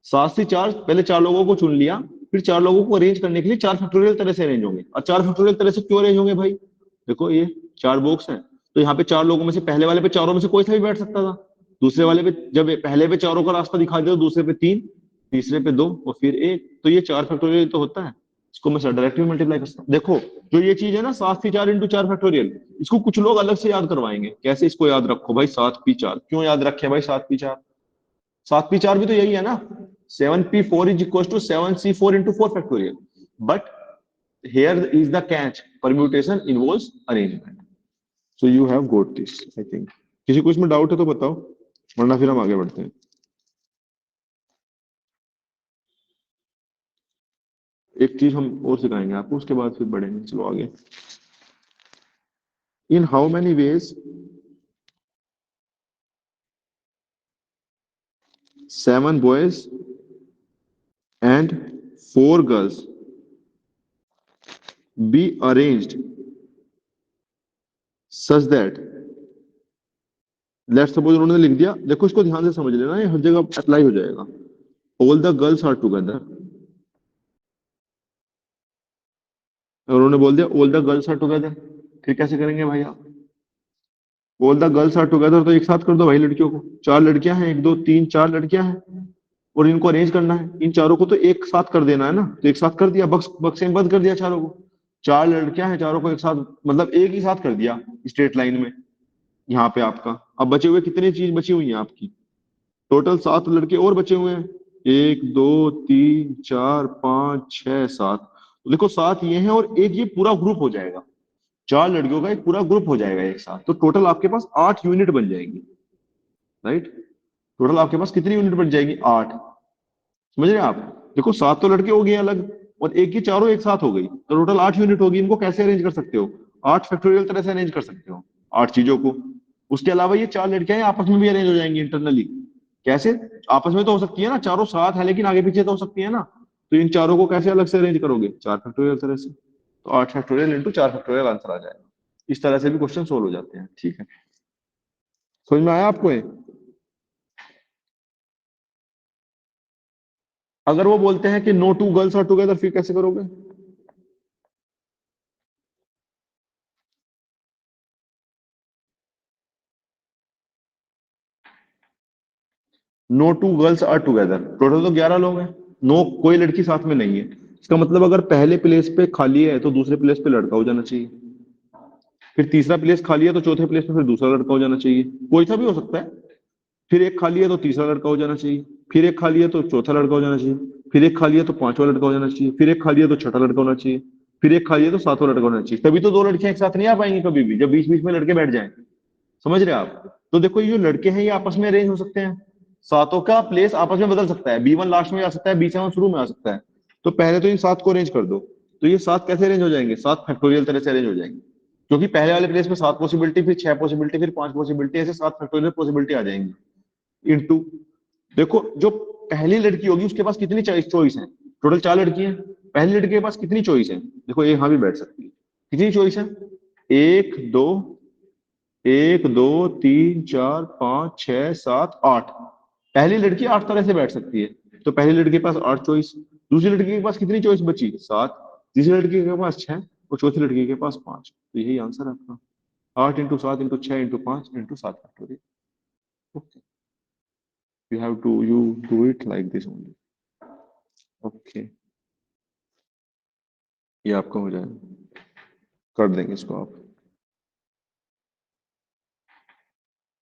7 से 4, पहले 4 लोगों को चुन लिया, फिर 4 लोगों को अरेंज करने के लिए 4 फैक्टोरियल तरह से अरेंज होंगे। और 4 फैक्टोरियल तरह से क्यों अरेंज होंगे भाई? देखो, ये 4 बॉक्स हैं, तो यहाँ पे 4 लोगों में से पहले वाले पे चारों में से कोई सा भी बैठ सकता था। दूसरे वाले पे, जब पहले पे चारों का रास्ता दिखा दिया, दूसरे पे 3, तीसरे पे 2 और फिर 1, तो ये 4 फैक्टोरियल तो होता है। इसको मैं डायरेक्ट भी मल्टीप्लाई कर सकता हूँ। देखो, जो ये चीज है ना, 7 से 4 इंटू 4 फैक्टोरियल, इसको कुछ लोग अलग से याद करवाएंगे। कैसे इसको याद रखो भाई? 7P4 क्यों याद रखे भाई? 7P4, 7P4 भी तो यही है ना। 7P4 is equal to 7C4 into 4 factorial. But here is the catch, permutation involves arrangement. So you have got this, I think. किसी को इसमें डाउट है तो बताओ, वरना फिर हम आगे बढ़ते हैं। एक चीज हम और सिखाएंगे आपको, उसके बाद फिर बढ़ेंगे। चलो आगे। इन how many veg 7 boys and 4 girls be arranged such that, let's suppose उन्होंने लिख दिया, देखो इसको ध्यान से समझ लेना, ये हर जगह अप्लाई हो जाएगा। All the girls are together, उन्होंने बोल दिया all the girls are together, फिर कैसे करेंगे भाई आप? All the girls are together तो एक साथ कर दो भाई लड़कियों को, 4 लड़कियां हैं, 1 2 3 4 लड़कियां हैं और इनको अरेंज करना है, इन चारों को तो एक साथ कर देना है ना, तो एक साथ कर दिया, बक्स बक्से में बंद कर दिया चारों को। 4 लड़कियां हैं, चारों को एक साथ, मतलब एक ही साथ कर दिया स्ट्रेट लाइन में। यहाँ पे आपका अब बचे हुए कितनी चीज बची हुई है आपकी? टोटल 7 लड़के और बचे हुए हैं, 1 2 3 4 5 6 7। तो देखो 7 ये हैं और एक ये पूरा ग्रुप हो जाएगा, 4 लड़कियों का एक पूरा ग्रुप हो जाएगा एक साथ, तो टोटल आपके पास 8 यूनिट बन जाएगी, राइट? टोटल आपके पास कितनी यूनिट बन जाएगी? 8। समझ रहे हैं आप? देखो 7 तो लड़के हो गए अलग और एक की चारों एक साथ हो गई, तो टोटल 8 यूनिट होगी। इनको कैसे अरेंज कर सकते हो? 8 फैक्टोरियल तरह से अरेंज कर सकते हो 8 चीजों को। उसके अलावा ये 4 लड़कियां आपस में भी अरेंज हो जाएंगी इंटरनली। कैसे? आपस में तो हो सकती है ना, चारों साथ है लेकिन आगे पीछे तो हो सकती है ना, तो इन चारों को कैसे अलग से अरेंज करोगे? 4 फैक्टोरियल तरह से, तो 8 फैक्टोरियल इंटू 4 फैक्टोरियल आंसर आ जाएगा। इस तरह से भी क्वेश्चन सोल्व हो जाते हैं। ठीक है, समझ में आया आपको ये? अगर वो बोलते हैं कि no two girls are together, फिर कैसे करोगे? No two girls are together, total तो 11 लोग हैं, नो कोई लड़की साथ में नहीं है, इसका मतलब अगर पहले प्लेस पे खाली है तो दूसरे प्लेस पे लड़का हो जाना चाहिए, फिर तीसरा प्लेस खाली है तो चौथे प्लेस पे फिर दूसरा लड़का हो जाना चाहिए, कोई सा भी हो सकता है। फिर एक खाली है तो तीसरा लड़का हो जाना चाहिए, फिर एक खाली है तो चौथा लड़का हो जाना चाहिए, फिर एक खाली है तो पांचवा लड़का हो जाना चाहिए, फिर एक खाली है तो छठा लड़का होना चाहिए, फिर एक खाली है तो सातवां लड़का होना चाहिए। तभी तो 2 लड़कियां एक साथ नहीं आ पाएंगी कभी भी, जब बीच बीच में लड़के बैठ जाएं। समझ रहे हैं आप? तो देखो ये जो लड़के हैं ये आपस में अरेंज हो सकते हैं, सातों का प्लेस आपस में बदल सकता है, B1 लास्ट में आ सकता है, B7 शुरू में आ सकता है। तो पहले तो इन 7 को अरेंज कर दो, तो ये 7 कैसे अरेंज हो जाएंगे? 7 फैक्टोरियल तरह से अरेंज हो जाएंगे, क्योंकि पहले वाले प्लेस में 7 पॉसिबिलिटी, फिर 6 पॉसिबिलिटी, फिर 5 पॉसिबिलिटी, ऐसे 7 फैक्टोरियल पॉसिबिलिटी आ जाएंगी इनटू। देखो जो पहली लड़की होगी उसके पास कितनी चॉइस है? टोटल 4 लड़की हैं, पहली लड़की के पास कितनी चॉइस है? देखो ये यहाँ भी बैठ सकती है, कितनी चॉइस है? एक दो, 1 2 3 4 5 6 7 8। पहली लड़की 8 तरह से बैठ सकती है, तो पहली लड़की के पास 8 चॉइस, दूसरी लड़की के पास कितनी चॉइस बची? 7, तीसरी लड़की के पास 6 और चौथी लड़की के पास 5। तो यही आंसर है आपका, 8 into 7 into 6 into 5 into 7 factorial. Okay, you have to you do it like this only. Okay, ये आपका हो जाएगा, कर देंगे इसको आप।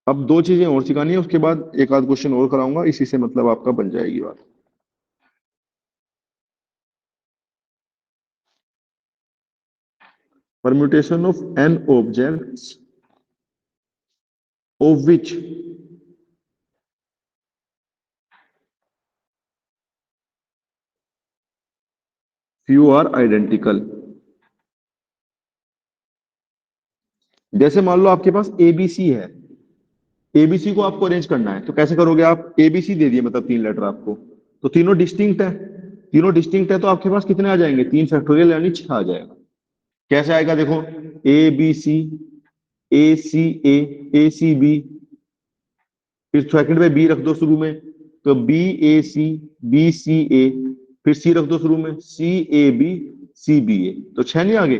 अब 2 चीजें और सिखानी है, उसके बाद एक आध क्वेश्चन और कराऊंगा, इसी से मतलब आपका बन जाएगी बात। Permutation of N objects of which few are identical। जैसे मान लो आपके पास एबीसी है, एबीसी को आपको अरेंज करना है, तो कैसे करोगे आप? एबीसी दे दिए, मतलब 3 लेटर आपको, तो तीनों डिस्टिंक्ट है, तीनों डिस्टिंक्ट है, तो आपके पास कितने आ जाएंगे? 3 फैक्टोरियल यानी 6 आ जाएगा। कैसे आएगा? देखो, A B C, A C A, A C B, फिर सेकंड में बी रख दो शुरू में, तो बी ए सी, बी सी ए, फिर सी रख दो शुरू में, सी ए बी, सी बी ए, तो 6 नहीं आ गए?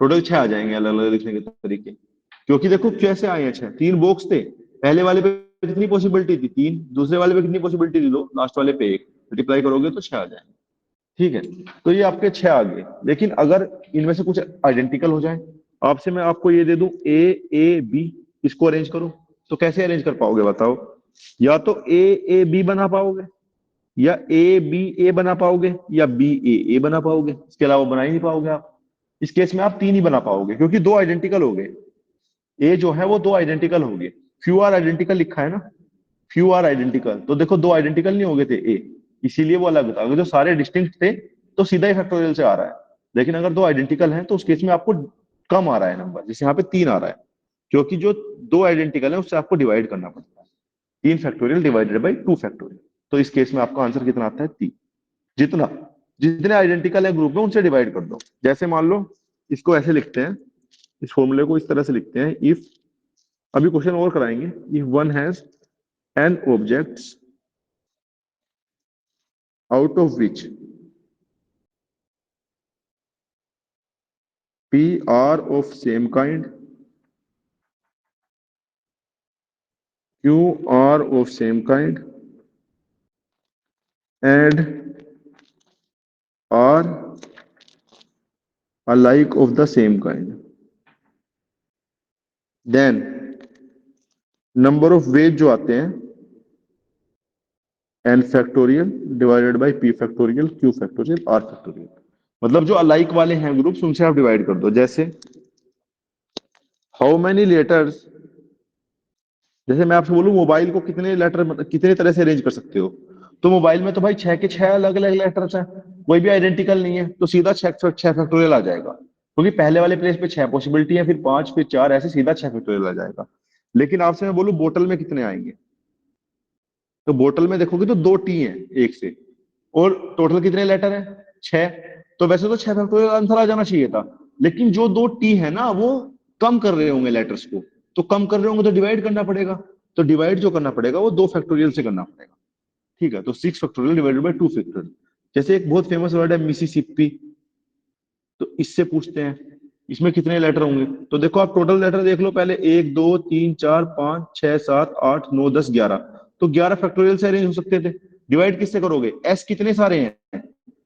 टोटल 6 आ जाएंगे अलग अलग लिखने के तरीके, क्योंकि देखो कैसे आए हैं 6, 3 बॉक्स थे, पहले वाले पे कितनी पॉसिबिलिटी थी? 3, दूसरे वाले पे कितनी पॉसिबिलिटी थी? 2, लास्ट वाले पे 1, मल्टीप्लाई करोगे तो 6 आ जाएंगे। ठीक है, तो ये आपके 6 आ गए, लेकिन अगर इनमें से कुछ आइडेंटिकल हो जाए, आपसे मैं आपको ये दे दूं ए ए बी, इसको अरेंज करो, तो कैसे अरेंज कर पाओगे बताओ? या तो ए ए बी बना पाओगे, या ए बी ए बना पाओगे, या बी ए ए बना पाओगे, इसके अलावा बना ही नहीं पाओगे आप। इस केस में आप 3 ही बना पाओगे, क्योंकि 2 आइडेंटिकल हो गए, ए जो है वो 2 आइडेंटिकल हो गए, फ्यू आर आइडेंटिकल लिखा है ना, फ्यू आर आइडेंटिकल, तो देखो 2 आइडेंटिकल नहीं हो गए थे ए, इसीलिए वो अलग था। अगर जो सारे डिस्टिंक्ट थे तो सीधा ही फैक्टोरियल से आ रहा है, लेकिन अगर 2 आइडेंटिकल हैं तो उस केस में आपको कम आ रहा है नंबर, जैसे यहाँ पे 3 आ रहा है, क्योंकि जो दो आइडेंटिकल है उससे आपको डिवाइड करना पड़ता है। 3 फैक्टोरियल डिवाइडेड बाई 2 फैक्टोरियल। तो इस केस में आपका आंसर कितना आता है? 3। जितना जितने आइडेंटिकल है ग्रुप में उनसे डिवाइड कर दो। जैसे मान लो इसको ऐसे लिखते हैं, इस फॉर्मूले को इस तरह से लिखते हैं, इफ, अभी क्वेश्चन और कराएंगे, if one has an objects out of which p are of same kind, q are of same kind, and are alike of the same kind, then number of ways जो आते हैं n factorial divided by p factorial, q factorial, r factorial. मतलब जो अलाइक वाले हैं ग्रुप्स उनसे आप डिवाइड कर दो। जैसे हाउ मेनी लेटर्स, जैसे मैं आपसे बोलूं मोबाइल को कितने लेटर, मतलब कितने तरह से अरेंज कर सकते हो, तो मोबाइल में तो भाई 6 के 6 अलग अलग लेटर्स हैं, कोई भी आइडेंटिकल नहीं है, तो सीधा 6 फैक्टोरियल आ जाएगा, क्योंकि पहले वाले प्लेस पे 6 पॉसिबिलिटी है, फिर 5, फिर 4, ऐसे सीधा 6 फैक्टोरियल आ जाएगा। लेकिन आपसे मैं बोलूं बोतल में कितने आएंगे, तो बोतल में देखोगे तो 2 टी है एक से, और टोटल कितने लेटर है? 6। तो वैसे तो 6 फैक्टोरियल आंसर आ जाना चाहिए था, लेकिन जो 2 टी है ना वो कम कर रहे होंगे लेटर्स को, तो कम कर रहे होंगे तो डिवाइड करना पड़ेगा, तो डिवाइड जो करना पड़ेगा वो 2 फैक्टोरियल से करना पड़ेगा। ठीक है, तो 6 फैक्टोरियल डिवाइडेड बाई 2 फैक्टोरियल। जैसे एक बहुत फेमस वर्ड है मिसिसिपी, तो इससे पूछते हैं इसमें कितने लेटर होंगे, तो देखो आप टोटल लेटर देख लो पहले, 1 2 3 4 5 6 7 8 9 10 11, तो 11 फैक्टोरियल से अरेंज हो सकते थे। डिवाइड किससे करोगे? एस कितने सारे हैं?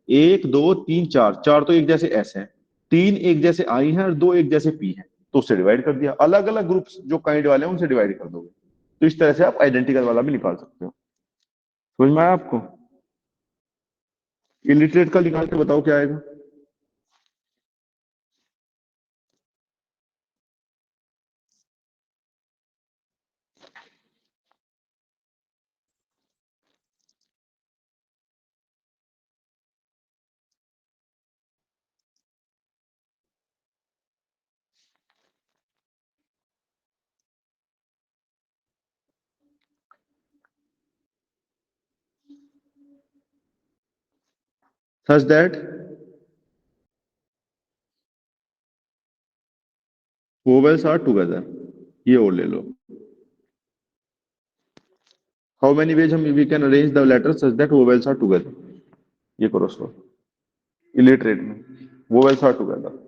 1 2 3 4, 4 तो एक जैसे एस है, 3 एक जैसे आई है, और 2 एक जैसे पी है, तो उससे डिवाइड कर दिया। अलग अलग ग्रुप्स जो काइंड वाले हैं उनसे डिवाइड कर दोगे, तो इस तरह से आप आइडेंटिकल वाला भी निकाल सकते हो। समझ में आया आपको? इलिटरेट का निकाल के बताओ क्या आएगा। Such that vowels are together, ये और ले लो। हाउ मेनी वेज हम we can arrange the letter such that vowels are together, ये करो सो इलिटरेट में, vowels आर टुगेदर।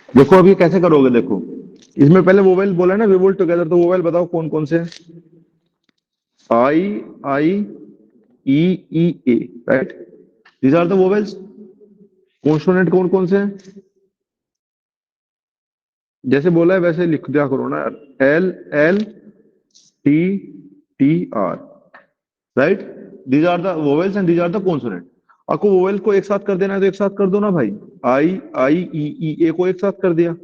देखो अभी कैसे करोगे, देखो इसमें पहले वोवेल बोला है ना, विवुल टुगेदर, तो वोवेल बताओ कौन कौन से हैं? I, I, E, E, A, right, these are the vowels. Consonant कौन कौन से हैं? जैसे बोला है वैसे लिख दिया करो ना यार। L, L, T, T, R, right, these are the vowels and these are the consonant. आपको वोवेल को एक साथ कर देना है तो एक साथ कर दो ना भाई। आई, आई, ई, ए को एक साथ कर दिया,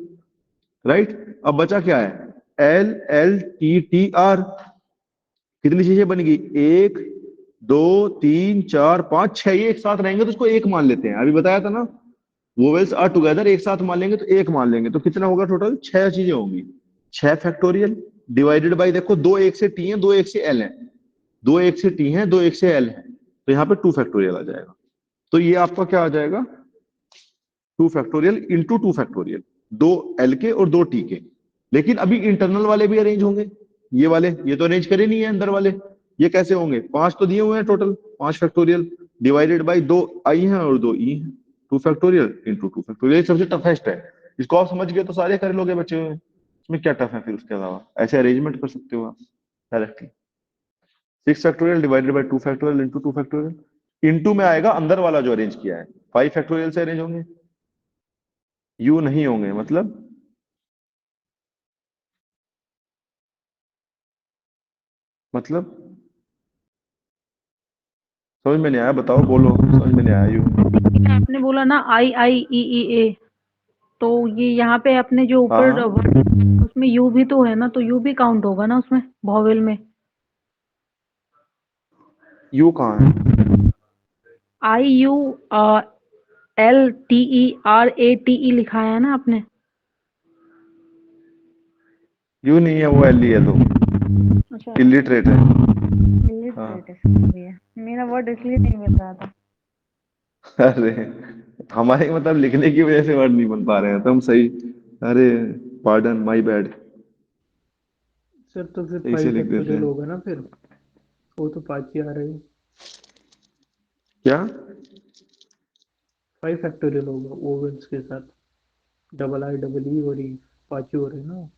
राइट। अब बचा क्या है? L, L, T, T, R. कितनी चीजें बन गई? एक, दो, तीन, चार, पांच, छह। ये एक साथ रहेंगे तो उसको एक मान लेते हैं, अभी बताया था ना। वोवेल्स आर टुगेदर, एक साथ मान लेंगे तो एक मान लेंगे, तो कितना होगा टोटल? छह चीजें होंगी। छह फैक्टोरियल डिवाइडेड बाई, देखो दो एक से टी है, दो एक से एल है, दो एक से टी है, दो एक से एल है, तो यहाँ पे टू फैक्टोरियल आ जाएगा। तो ये आपका क्या आ जाएगा? Two factorial into two factorial, दो एल के और दो टी के। लेकिन अभी इंटरनल वाले भी अरेंज होंगे, ये वाले, ये तो अरेंज करे नहीं है अंदर वाले। ये कैसे होंगे? पांच तो दिए हुए हैं टोटल, पांच फैक्टोरियल डिवाइडेड बाई दो आई है और दो ई है, two factorial into two factorial. सबसे टफेस्ट है, इसको आप समझ गए तो सारे कर लोगे बचे हुए। इसमें क्या टफ है फिर? उसके अलावा ऐसे अरेंजमेंट कर सकते हो आप directly. Six factorial divided by two factorial into two factorial. Into में आएगा अंदर वाला जो अरेंज किया है, फाइव फैक्टोरियल से अरेंज होंगे। यू नहीं होंगे मतलब? मतलब समझ में नहीं आया, बताओ, बोलो, समझ में नहीं आया। यू? आपने बोला ना आई आई ई ई ए, तो ये यहाँ पे अपने जो हाँ ऊपर हाँ, उसमें यू भी तो है ना, तो यू भी काउंट होगा ना उसमें वॉवेल में। यू कहाँ है? I U L T E R A T E लिखा है ना आपने। यू नहीं है, वो एल ही है, तो अच्छा, इलिटरेट है। हाँ। इलिटरेट भी है। मेरा वर्ड इसलिए नहीं मिल रहा था। अरे, हमारे मतलब लिखने की वजह से वर्ड नहीं बन पा रहे हैं तो हम सही। अरे, पार्डन, माय बैड। सर तो फिर सही से फाइव लिख देते फैक्टोरियल हैं। होगा ना फिर। वो तो पाँच ही आ रहे हैं। क्या? फाइव फैक्टोरियल होगा ओवेंस के साथ। डबल आई डबल ई और ई, पाँच ही हो रहे हैं ना।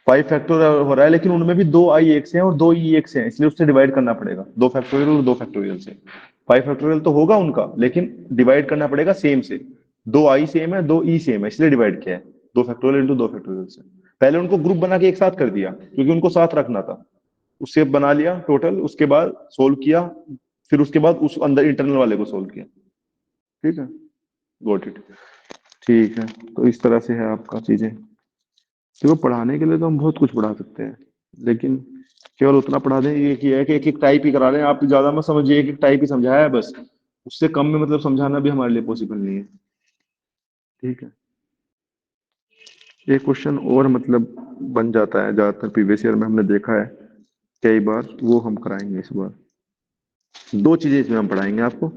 फाइव फैक्टोरियल हो रहा है, लेकिन उनमें भी दो आई एक से हैं और दो ई एक से हैं, इसलिए उससे डिवाइड करना पड़ेगा, दो फैक्टोरियल और दो फैक्टोरियल से। फाइव फैक्टोरियल तो होगा उनका, लेकिन डिवाइड करना पड़ेगा सेम से। दो आई सेम है, दो ई सेम है, इसलिए डिवाइड किया है, दो फैक्टोरियल इंटू दो फैक्टोरियल से। पहले उनको ग्रुप बना के एक साथ कर दिया क्योंकि उनको साथ रखना था। उससे बना लिया टोटल, उसके बाद सोल्व किया, फिर उसके बाद उस अंदर इंटरनल वाले को सोल्व किया। ठीक है, गॉट इट। ठीक है, तो इस तरह से है आपका चीजें। देखो, पढ़ाने के लिए तो हम बहुत कुछ पढ़ा सकते हैं, लेकिन केवल उतना पढ़ा दें ये कि है कि एक एक टाइप ही करा रहे हैं आप, ज्यादा मत समझिए, एक एक टाइप ही समझाया है बस। उससे कम में मतलब समझाना भी हमारे लिए पॉसिबल नहीं है। ठीक है, एक क्वेश्चन और मतलब बन जाता है ज्यादातर, प्रीवियस ईयर में हमने देखा है कई बार, वो हम कराएंगे इस बार। दो चीजें इसमें हम पढ़ाएंगे आपको।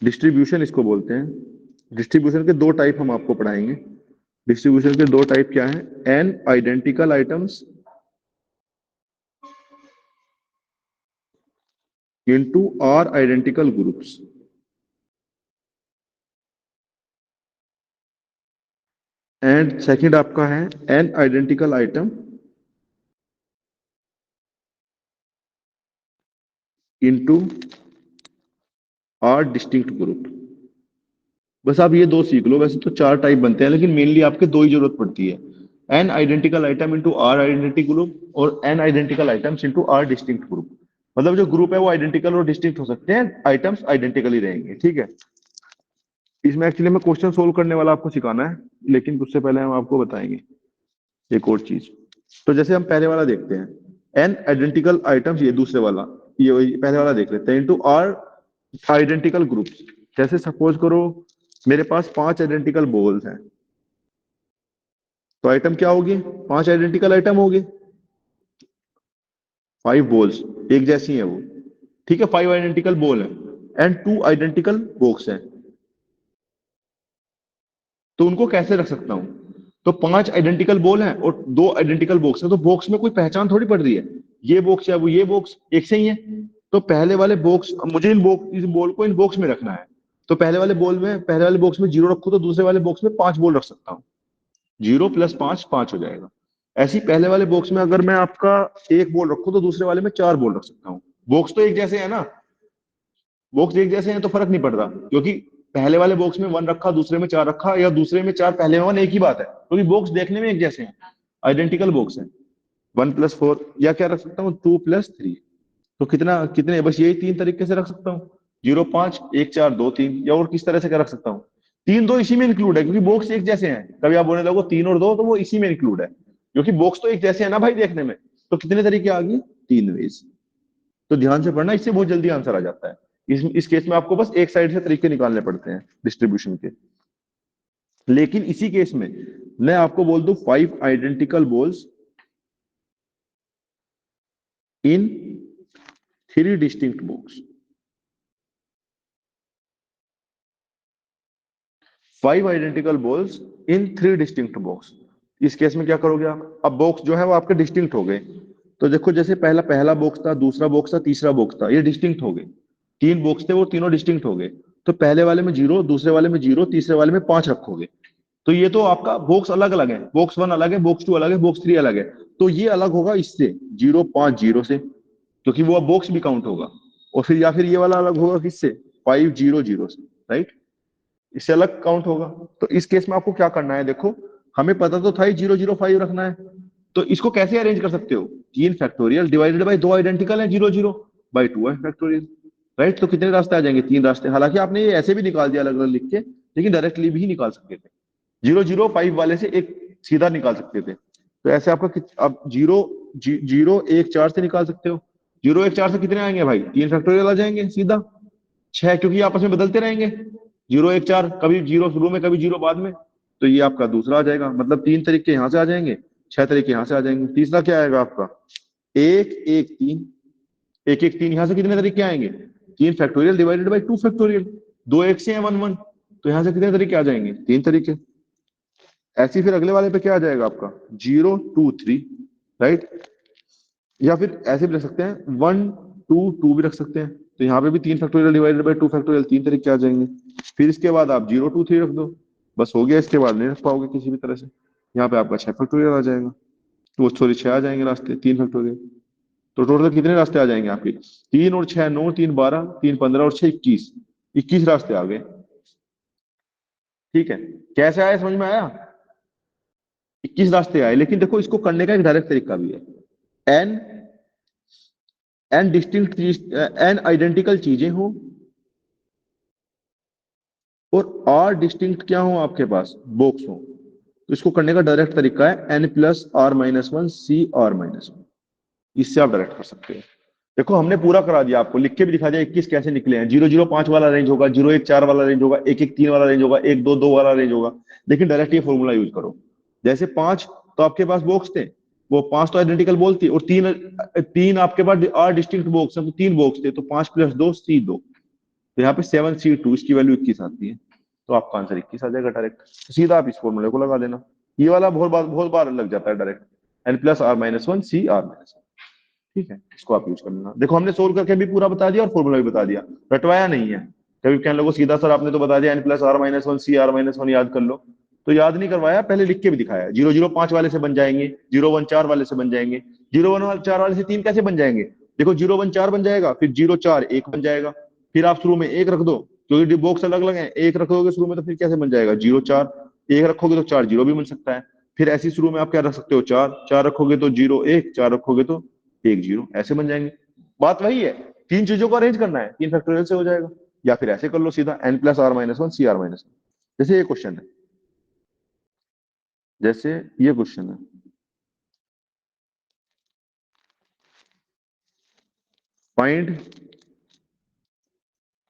डिस्ट्रीब्यूशन इसको बोलते हैं। डिस्ट्रीब्यूशन के दो टाइप हम आपको पढ़ाएंगे। डिस्ट्रीब्यूशन के दो टाइप क्या है? N identical items into R identical groups, and second आपका है N identical item into R distinct group। बस आप ये दो सीख लो, वैसे तो चार टाइप बनते हैं लेकिन मेनली आपके दो ही जरूरत पड़ती है। N identical item into r identity group और n identical items into r distinct group. मतलब जो ग्रुप है वो आइडेंटिकल और डिस्टिंक्ट हो सकते हैं, आइटम्स आइडेंटिकली रहेंगे। ठीक है, इसमें एक्चुअली में क्वेश्चन सोल्व करने वाला आपको सिखाना है, लेकिन उससे पहले हम आपको बताएंगे एक और चीज। तो जैसे हम पहले वाला देखते हैं, एन आइडेंटिकल आइटम्स, ये दूसरे वाला, ये वही पहले वाला देख लेते हैं, इनटू आर आइडेंटिकल ग्रुप्स। जैसे सपोज करो मेरे पास पांच आइडेंटिकल बॉल्स हैं, तो आइटम क्या होगी? पांच आइडेंटिकल आइटम होगी, फाइव बॉल्स एक जैसी हैं वो। ठीक है, फाइव आइडेंटिकल बॉल है एंड टू आइडेंटिकल बॉक्स है, तो उनको कैसे रख सकता हूं? तो पांच आइडेंटिकल बॉल हैं और दो आइडेंटिकल बॉक्स हैं, तो बॉक्स में कोई पहचान थोड़ी पड़ रही है, ये बॉक्स या वो ये बॉक्स एक से ही है। तो पहले वाले बॉक्स, मुझे इन बॉक्स, इस बॉल को इन बॉक्स में रखना है, तो पहले वाले बॉक्स में 0 रखो तो दूसरे वाले बॉक्स में 5 बॉल रख सकता हूँ। 0 + 5 5 हो जाएगा। ऐसे ही पहले वाले बॉक्स में अगर मैं आपका 1 बॉल रखूं तो दूसरे वाले में 4 बॉल रख सकता हूँ। बॉक्स तो एक जैसे है ना, बॉक्स एक जैसे हैं तो फर्क नहीं पड़ता, क्योंकि पहले वाले बॉक्स में 1 रखा, दूसरे में 4 रखा, या दूसरे में 4 पहले में 1, एक ही बात है, क्योंकि बॉक्स देखने में एक जैसे हैं, आइडेंटिकल बॉक्स है। 1 + 4 या क्या रख सकता हूँ, 2 + 3। तो कितने, बस यही 3 तरीके से रख सकता हूँ, 0 5 1 4 2 3, या और किस तरह से क्या रख सकता हूँ। 3 2 इसी में इंक्लूड है, क्योंकि बॉक्स एक जैसे हैं। कभी आप बोलने लगो 3 और 2, तो वो इसी में इंक्लूड है, क्योंकि बॉक्स तो एक जैसे है ना भाई देखने में। तो कितने तरीके आ गए, 3 वेज। तो ध्यान से पढ़ना, इससे बहुत जल्दी आंसर आ जाता है। इस केस में आपको बस एक साइड से तरीके निकालने पड़ते हैं डिस्ट्रीब्यूशन के। लेकिन इसी केस में मैं आपको बोल दूं 5 identical balls in 3 distinct box. 5 identical balls in 3 distinct box. इस केस में क्या करोगे आप, अब बॉक्स जो है वो आपके डिस्टिंक्ट हो गए। तो देखो जैसे पहला बॉक्स था, दूसरा बॉक्स था, तीसरा बॉक्स था, ये डिस्टिंक्ट हो गए। 3 बॉक्स थे, वो तीनों डिस्टिंक्ट हो गए। तो पहले वाले में 0, दूसरे वाले में 0, तीसरे वाले में 5 रखोगे। तो ये तो आपका बॉक्स अलग अलग है, बॉक्स 1 अलग है, बॉक्स 2 अलग है, बॉक्स 3 अलग है। तो ये अलग होगा इससे 0 5 0 से, क्योंकि वो अब बॉक्स भी काउंट होगा। और फिर या फिर ये वाला अलग होगा किससे, 5 0 0 से, राइट। इससे अलग काउंट होगा। तो इस केस में आपको क्या करना है, देखो हमें पता तो था ही 0 0 5 रखना है। तो इसको कैसे अरेंज कर सकते हो, 3 फैक्टोरियल डिवाइडेड बाय 2 आइडेंटिकल है 0 0 बाय 2 है फैक्टोरियल, राइट। तो कितने रास्ते आ जाएंगे, 3 रास्ते। हालांकि आपने ये ऐसे भी निकाल दिया अलग अलग लिख के, लेकिन डायरेक्टली भी निकाल सकते थे। 0 0 5 वाले से एक सीधा निकाल सकते थे। तो ऐसे आपका अब 0 1 4 से निकाल सकते हो। 0 1 4 से कितने आएंगे भाई, 3 फैक्टोरियल आ जाएंगे सीधा। 6, क्योंकि आपस में बदलते रहेंगे, 0 1 4, कभी 0 शुरू में, कभी 0 बाद में। तो ये आपका दूसरा आ जाएगा, मतलब 3 तरीके यहां से आ जाएंगे, 6 तरीके यहां से आ जाएंगे। तीसरा क्या आएगा आपका, 1 1 3, 1 1 3, यहां से कितने तरीके आएंगे, 3 फैक्टोरियल डिवाइडेड बाई 2 फैक्टोरियल। 2 1 से 1 1, तो यहां से कितने तरीके आ जाएंगे, 3 तरीके। ऐसे ही फिर अगले वाले पे क्या आ जाएगा आपका, 0 2 3, राइट। या फिर ऐसे भी रख सकते हैं, 1 2 2 भी रख सकते हैं। तो यहाँ पे भी 3 फैक्टोरियल डिवाइडेड बाई 2 फैक्टोरियल, 3 तरीके आ जाएंगे। फिर इसके बाद आप 0 2 3 रख दो, बस हो गया। इसके बाद नहीं रख पाओगे किसी भी तरह से। यहाँ पे आपका 6 फैक्टोरियल आ जाएगा, तो सॉरी 6 आ जाएंगे रास्ते, 3 फैक्टोरियल। तो टोटल कितने रास्ते आ जाएंगे आपके, 3 और 6 9, 3 12, 3 15 और 6 21, 21 रास्ते आ गए। ठीक है, कैसे आया समझ में आया, 21 रास्ते आए। लेकिन देखो इसको करने का एक डायरेक्ट तरीका भी है। N N distinct N identical चीजें हो और आर डिस्टिंक्ट क्या हो आपके पास, बॉक्स हो। तो इसको करने का डायरेक्ट तरीका है n+r-1 c(r-1)। इससे आप डायरेक्ट कर सकते हो। देखो हमने पूरा करा दिया, आपको लिख के भी दिखा दिया 21 कैसे निकले हैं। 0 0 5 वाला रेंज होगा, 0 1 4 वाला रेंज होगा, 1 1 3 वाला रेंज होगा, 1 2 2 वाला रेंज होगा। लेकिन डायरेक्ट ये फॉर्मूला यूज करो। जैसे 5 तो आपके पास बॉक्स थे, वो 5 तो आइडेंटिकल बोलती, और 3 3 आपके पास आर डिस्टिंक्ट बॉक्स है, तो 3 बॉक्स थे, तो 5 + 2 c2। तो यहाँ पे 7 c2, इसकी वैल्यू 21 आती है। तो आपका आंसर 21 आ जाएगा डायरेक्ट। तो सीधा आप इस फॉर्मूले को लगा देना। ये वाला बहुत बार लग जाता है डायरेक्ट, n+r-1 c(r-1)। ठीक है, इसको आप यूज कर लेना। देखो हमने सोल्व करके भी पूरा बता दिया और फॉर्मूला भी बता दिया, रटवाया नहीं है। कभी कहने लोगों सीधा सर आपने तो बता दिया n+r-1 c(r-1) याद कर लो, तो याद नहीं करवाया, पहले लिख के भी दिखाया। 0 0 5 वाले से बन जाएंगे, 0 1 4 वाले से बन जाएंगे, 0 1 4 वाले से 3 कैसे बन जाएंगे, देखो 0 1 4 बन जाएगा, फिर 0 4 1 बन जाएगा। फिर आप शुरू में 1 रख दो, क्योंकि बॉक्स अलग अलग है, 1 रखोगे शुरू में तो फिर कैसे बन जाएगा 0 4, 1 रखोगे तो 4 0 भी बन सकता है। फिर ऐसी शुरू में आप क्या रख सकते हो, 4 4 रखोगे तो 0 1, 4 रखोगे तो 1 0, ऐसे बन जाएंगे। बात वही है, 3 चीजों को अरेंज करना है, 3 फैक्टोरियल से हो जाएगा। या फिर ऐसे कर लो सीधा n+r-1 c(r-1). जैसे ये क्वेश्चन है, जैसे ये क्वेश्चन है, find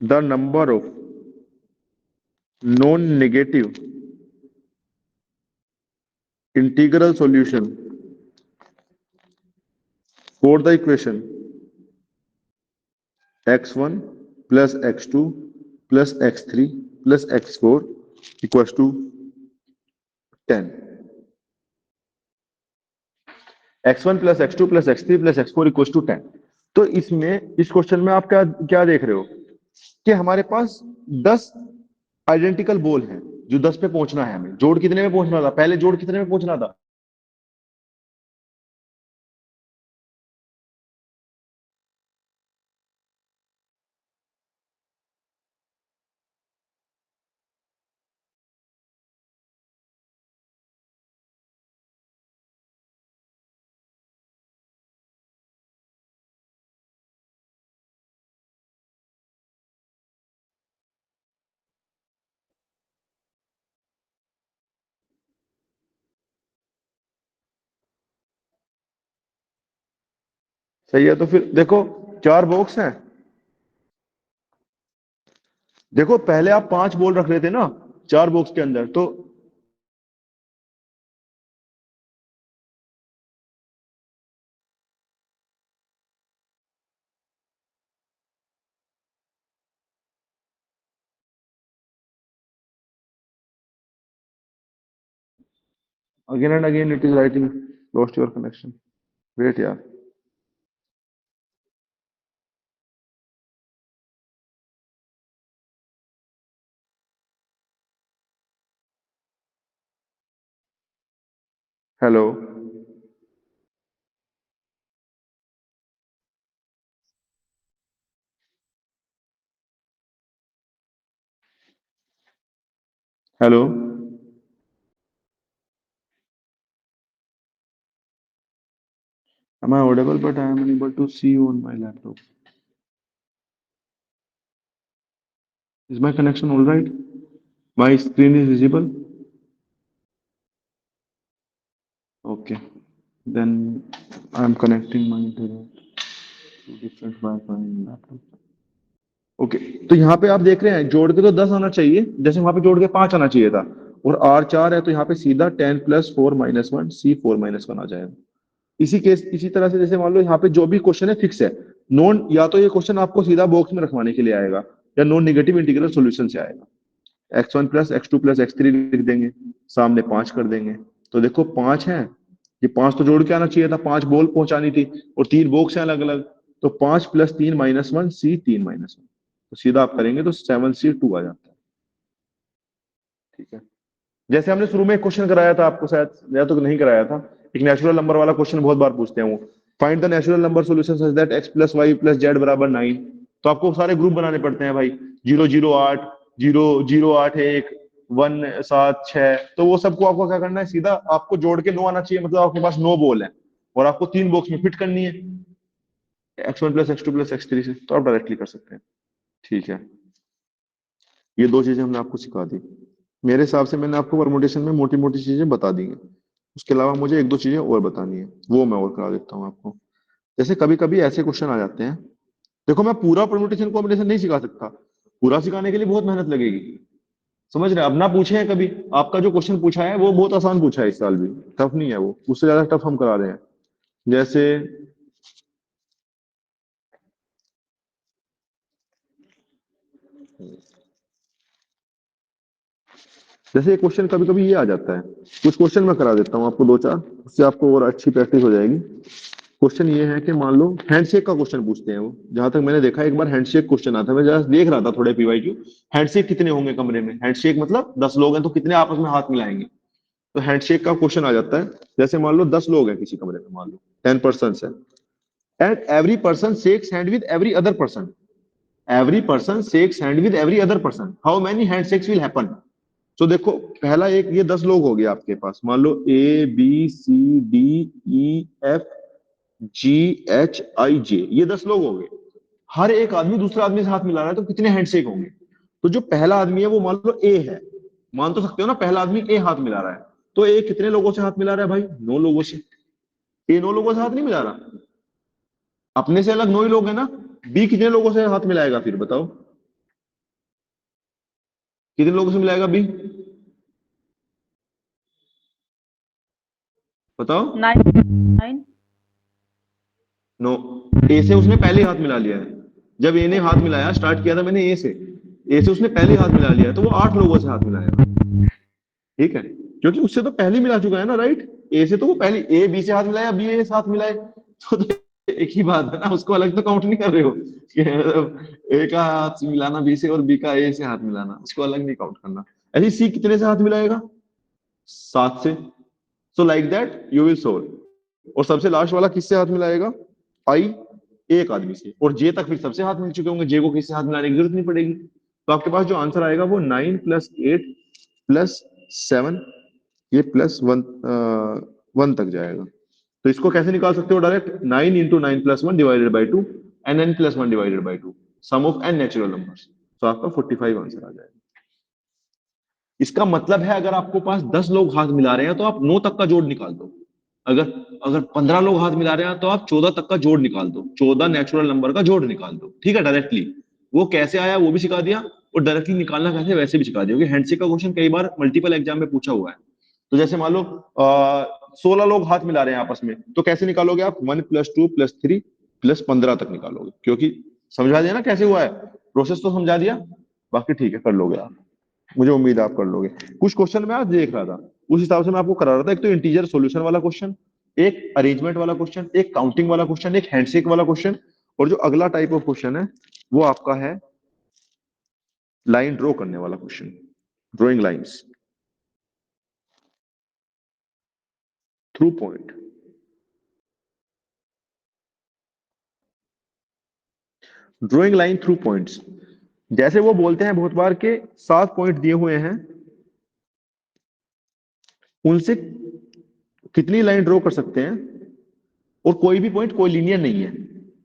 the number of non negative integral solution for the equation x1 plus x2 plus x3 plus x4 equals to 10। x1 plus x2 plus x3 plus x4 equals to 10। तो इसमें इस क्वेश्चन में आप क्या क्या देख रहे हो कि हमारे पास 10 आइडेंटिकल बोल हैं जो 10 पे पहुंचना है हमें। जोड़ कितने में पहुंचना था, पहले जोड़ कितने में पहुंचना था? सही है, तो फिर देखो 4 बॉक्स हैं। देखो पहले आप 5 बॉल रख रहे थे ना 4 बॉक्स के अंदर, तो again and again it is writing lost your connection. Wait यार। Hello. Hello. Am I audible? But I am unable to see you on my laptop. Is my connection all right? My screen is visible? Okay. Then I am connecting my internet to different Wi-Fi in laptop. Okay, तो यहाँ पे आप देख रहे हैं जोड़ के तो 10 आना चाहिए, जैसे वहां पे जोड़ के 5 आना चाहिए था, और R 4 है तो यहाँ पे सीधा 10 + 4 - 1 C 4 - 1 आ जाएगा। इसी तरह से जैसे मान लो यहाँ पे जो भी क्वेश्चन है फिक्स है, नॉन, या तो ये क्वेश्चन आपको सीधा बॉक्स में रखवाने के लिए आएगा, या नॉन नेगेटिव इंटीग्रल सॉल्यूशन से आएगा। x1 + x2 + x3 लिख देंगे, सामने 5 कर देंगे। तो देखो 5 है, ये 5 तो जोड़ के आना चाहिए था, 5 बॉल पहुंचानी थी, और 3 बॉक्स हैं अलग अलग, तो 5 + 3 - 1 C 3 - 1, तो सीधा आप करेंगे तो 7C 2 आ जाता है। ठीक है, जैसे हमने शुरू में एक क्वेश्चन कराया था आपको, शायद या तो नहीं कराया था, एक नेचुरल नंबर वाला क्वेश्चन बहुत बार पूछते हैं वो, find the natural number solution such that x + y + z = 9। तो आपको सारे ग्रुप बनाने पड़ते हैं भाई, 0 0 8 0 0 8 1 1 7 6, तो वो सबको आपको क्या करना है, सीधा आपको जोड़ के 9 आना चाहिए, मतलब आपके पास 9 बॉल है, और आपको 3 बॉक्स में फिट करनी है x1 + x2 + x3 से, तो आप डायरेक्टली कर सकते हैं। ठीक है, ये 2 चीजें हमने आपको सिखा दी। मेरे हिसाब से मैंने आपको परमुटेशन में मोटी मोटी चीजें बता दी हैं, उसके अलावा मुझे 1 2 चीजें और बतानी है, वो मैं और करा देता हूँ आपको। जैसे कभी कभी ऐसे क्वेश्चन आ जाते हैं, देखो मैं पूरा परमुटेशन कॉम्बिनेशन नहीं सिखा सकता, पूरा सिखाने के लिए बहुत मेहनत लगेगी, समझ रहे हैं? अब ना पूछे हैं कभी, आपका जो क्वेश्चन पूछा है वो बहुत आसान पूछा है इस साल भी, टफ नहीं है वो, उससे ज्यादा टफ हम करा रहे हैं। जैसे जैसे क्वेश्चन कभी कभी ये आ जाता है, कुछ क्वेश्चन मैं करा देता हूँ आपको 2 4, उससे आपको और अच्छी प्रैक्टिस हो जाएगी। क्वेश्चन ये है कि मान लो हैंडशेक का क्वेश्चन पूछते हैं वो, जहां तक मैंने देखा एक बार हैंडशेक क्वेश्चन आता है, मैं जरा देख रहा था थोड़े पीवाईक्यू, हैंडशेक कितने होंगे कमरे में, हैंडशेक मतलब 10 लोग हैं तो कितने आपस में हाथ मिलाएंगे, तो हैंडशेक का क्वेश्चन आ जाता है। जैसे मान लो 10 लोग हैं किसी कमरे में, मान लो 10 पर्सन है, and every person shakes hand with every other person, every person shakes hand with every other person, how many handshakes will happen. तो देखो पहला एक, ये 10 लोग हो गए आपके पास, मान लो ABCDEF GHIJ, ये 10 लोग हो गए, हर एक आदमी दूसरे आदमी से हाथ मिला रहा है, तो कितने हैंडशेक होंगे? तो जो पहला आदमी है वो मान लो ए है, मान तो सकते हो ना, पहला आदमी ए हाथ मिला रहा है, तो ए कितने लोगों से हाथ मिला रहा है भाई? 9 लोगों से। ए 9 लोगों से हाथ नहीं मिला रहा, अपने से अलग 9 ही लोग हैं ना। बी कितने लोगों से हाथ मिलाएगा फिर बताओ, कितने लोगों से मिलाएगा बी, बताओ? 9 9। नो, ए से उसने पहले हाथ मिला लिया है, जब ए ने हाथ मिलाया, स्टार्ट किया था मैंने ए से उसने पहले हाथ मिला लिया है, तो वो 8 लोगों से हाथ मिलाएगा। ठीक है, क्योंकि उससे तो पहले मिला चुका है ना, राइट? ए से तो वो पहले ए बी से हाथ मिलाया, बी ए से हाथ मिलाए, तो एक ही बात है ना, उसको अलग तो काउंट नहीं कर रहे हो कि ए का हाथ मिलाना बी से और बी का ए से हाथ मिलाना, उसको अलग नहीं काउंट करना। ऐसे सी कितने से हाथ मिलाएगा? 7 से। So like that you will solve. और सबसे लास्ट वाला किससे हाथ मिलाएगा? आई एक आदमी से, और जे तक फिर सबसे हाथ मिल चुके होंगे, जे को किससे हाथ मिलाने की जरूरत नहीं पड़ेगी। तो आपके पास जो आंसर आएगा वो 9 + 8 + 7, ये +1 तक जाएगा। तो इसको कैसे निकाल सकते हो direct? 9 × 9 + 1 / 2 N N plus one divided by two, sum of N natural numbers. तो आपका 45 आंसर आ जाएगा। इसका मतलब है अगर आपको पास 10 लोग हाथ मिला रहे हैं तो आप 9 तक का जोड़ निकाल दो। अगर अगर 15 लोग हाथ मिला रहे हैं तो आप 14 तक का जोड़ निकाल दो, 14 नेचुरल नंबर का जोड़ निकाल दो। ठीक है, डायरेक्टली वो कैसे आया वो भी सिखा दिया, और डायरेक्टली निकालना कैसे वैसे भी सिखा दिया, क्योंकि हैंडशेक का क्वेश्चन कई बार मल्टीपल एग्जाम में पूछा हुआ है। तो जैसे मान लो 16 लोग हाथ मिला रहे हैं आपस में, तो कैसे निकालोगे आप? 1 + 2 + 3 + 15 तक निकालोगे, क्योंकि समझा दिया ना कैसे हुआ है, प्रोसेस तो समझा दिया। बाकी ठीक है, कर लोगे आप, मुझे उम्मीद है आप कर लोगे। कुछ क्वेश्चन मैं आज देख रहा था, उस हिसाब से मैं आपको करा रहा था। एक तो इंटीजर सॉल्यूशन वाला क्वेश्चन, एक अरेंजमेंट वाला क्वेश्चन, एक काउंटिंग वाला क्वेश्चन, एक हैंडशेक वाला क्वेश्चन, और जो अगला टाइप ऑफ क्वेश्चन है वो आपका है लाइन ड्रॉ करने वाला question, drawing lines through point. Drawing line through points, जैसे वो बोलते हैं बहुत बार के 7 पॉइंट दिए हुए हैं, उनसे कितनी लाइन ड्रॉ कर सकते हैं, और कोई भी पॉइंट कोलिनियर नहीं है।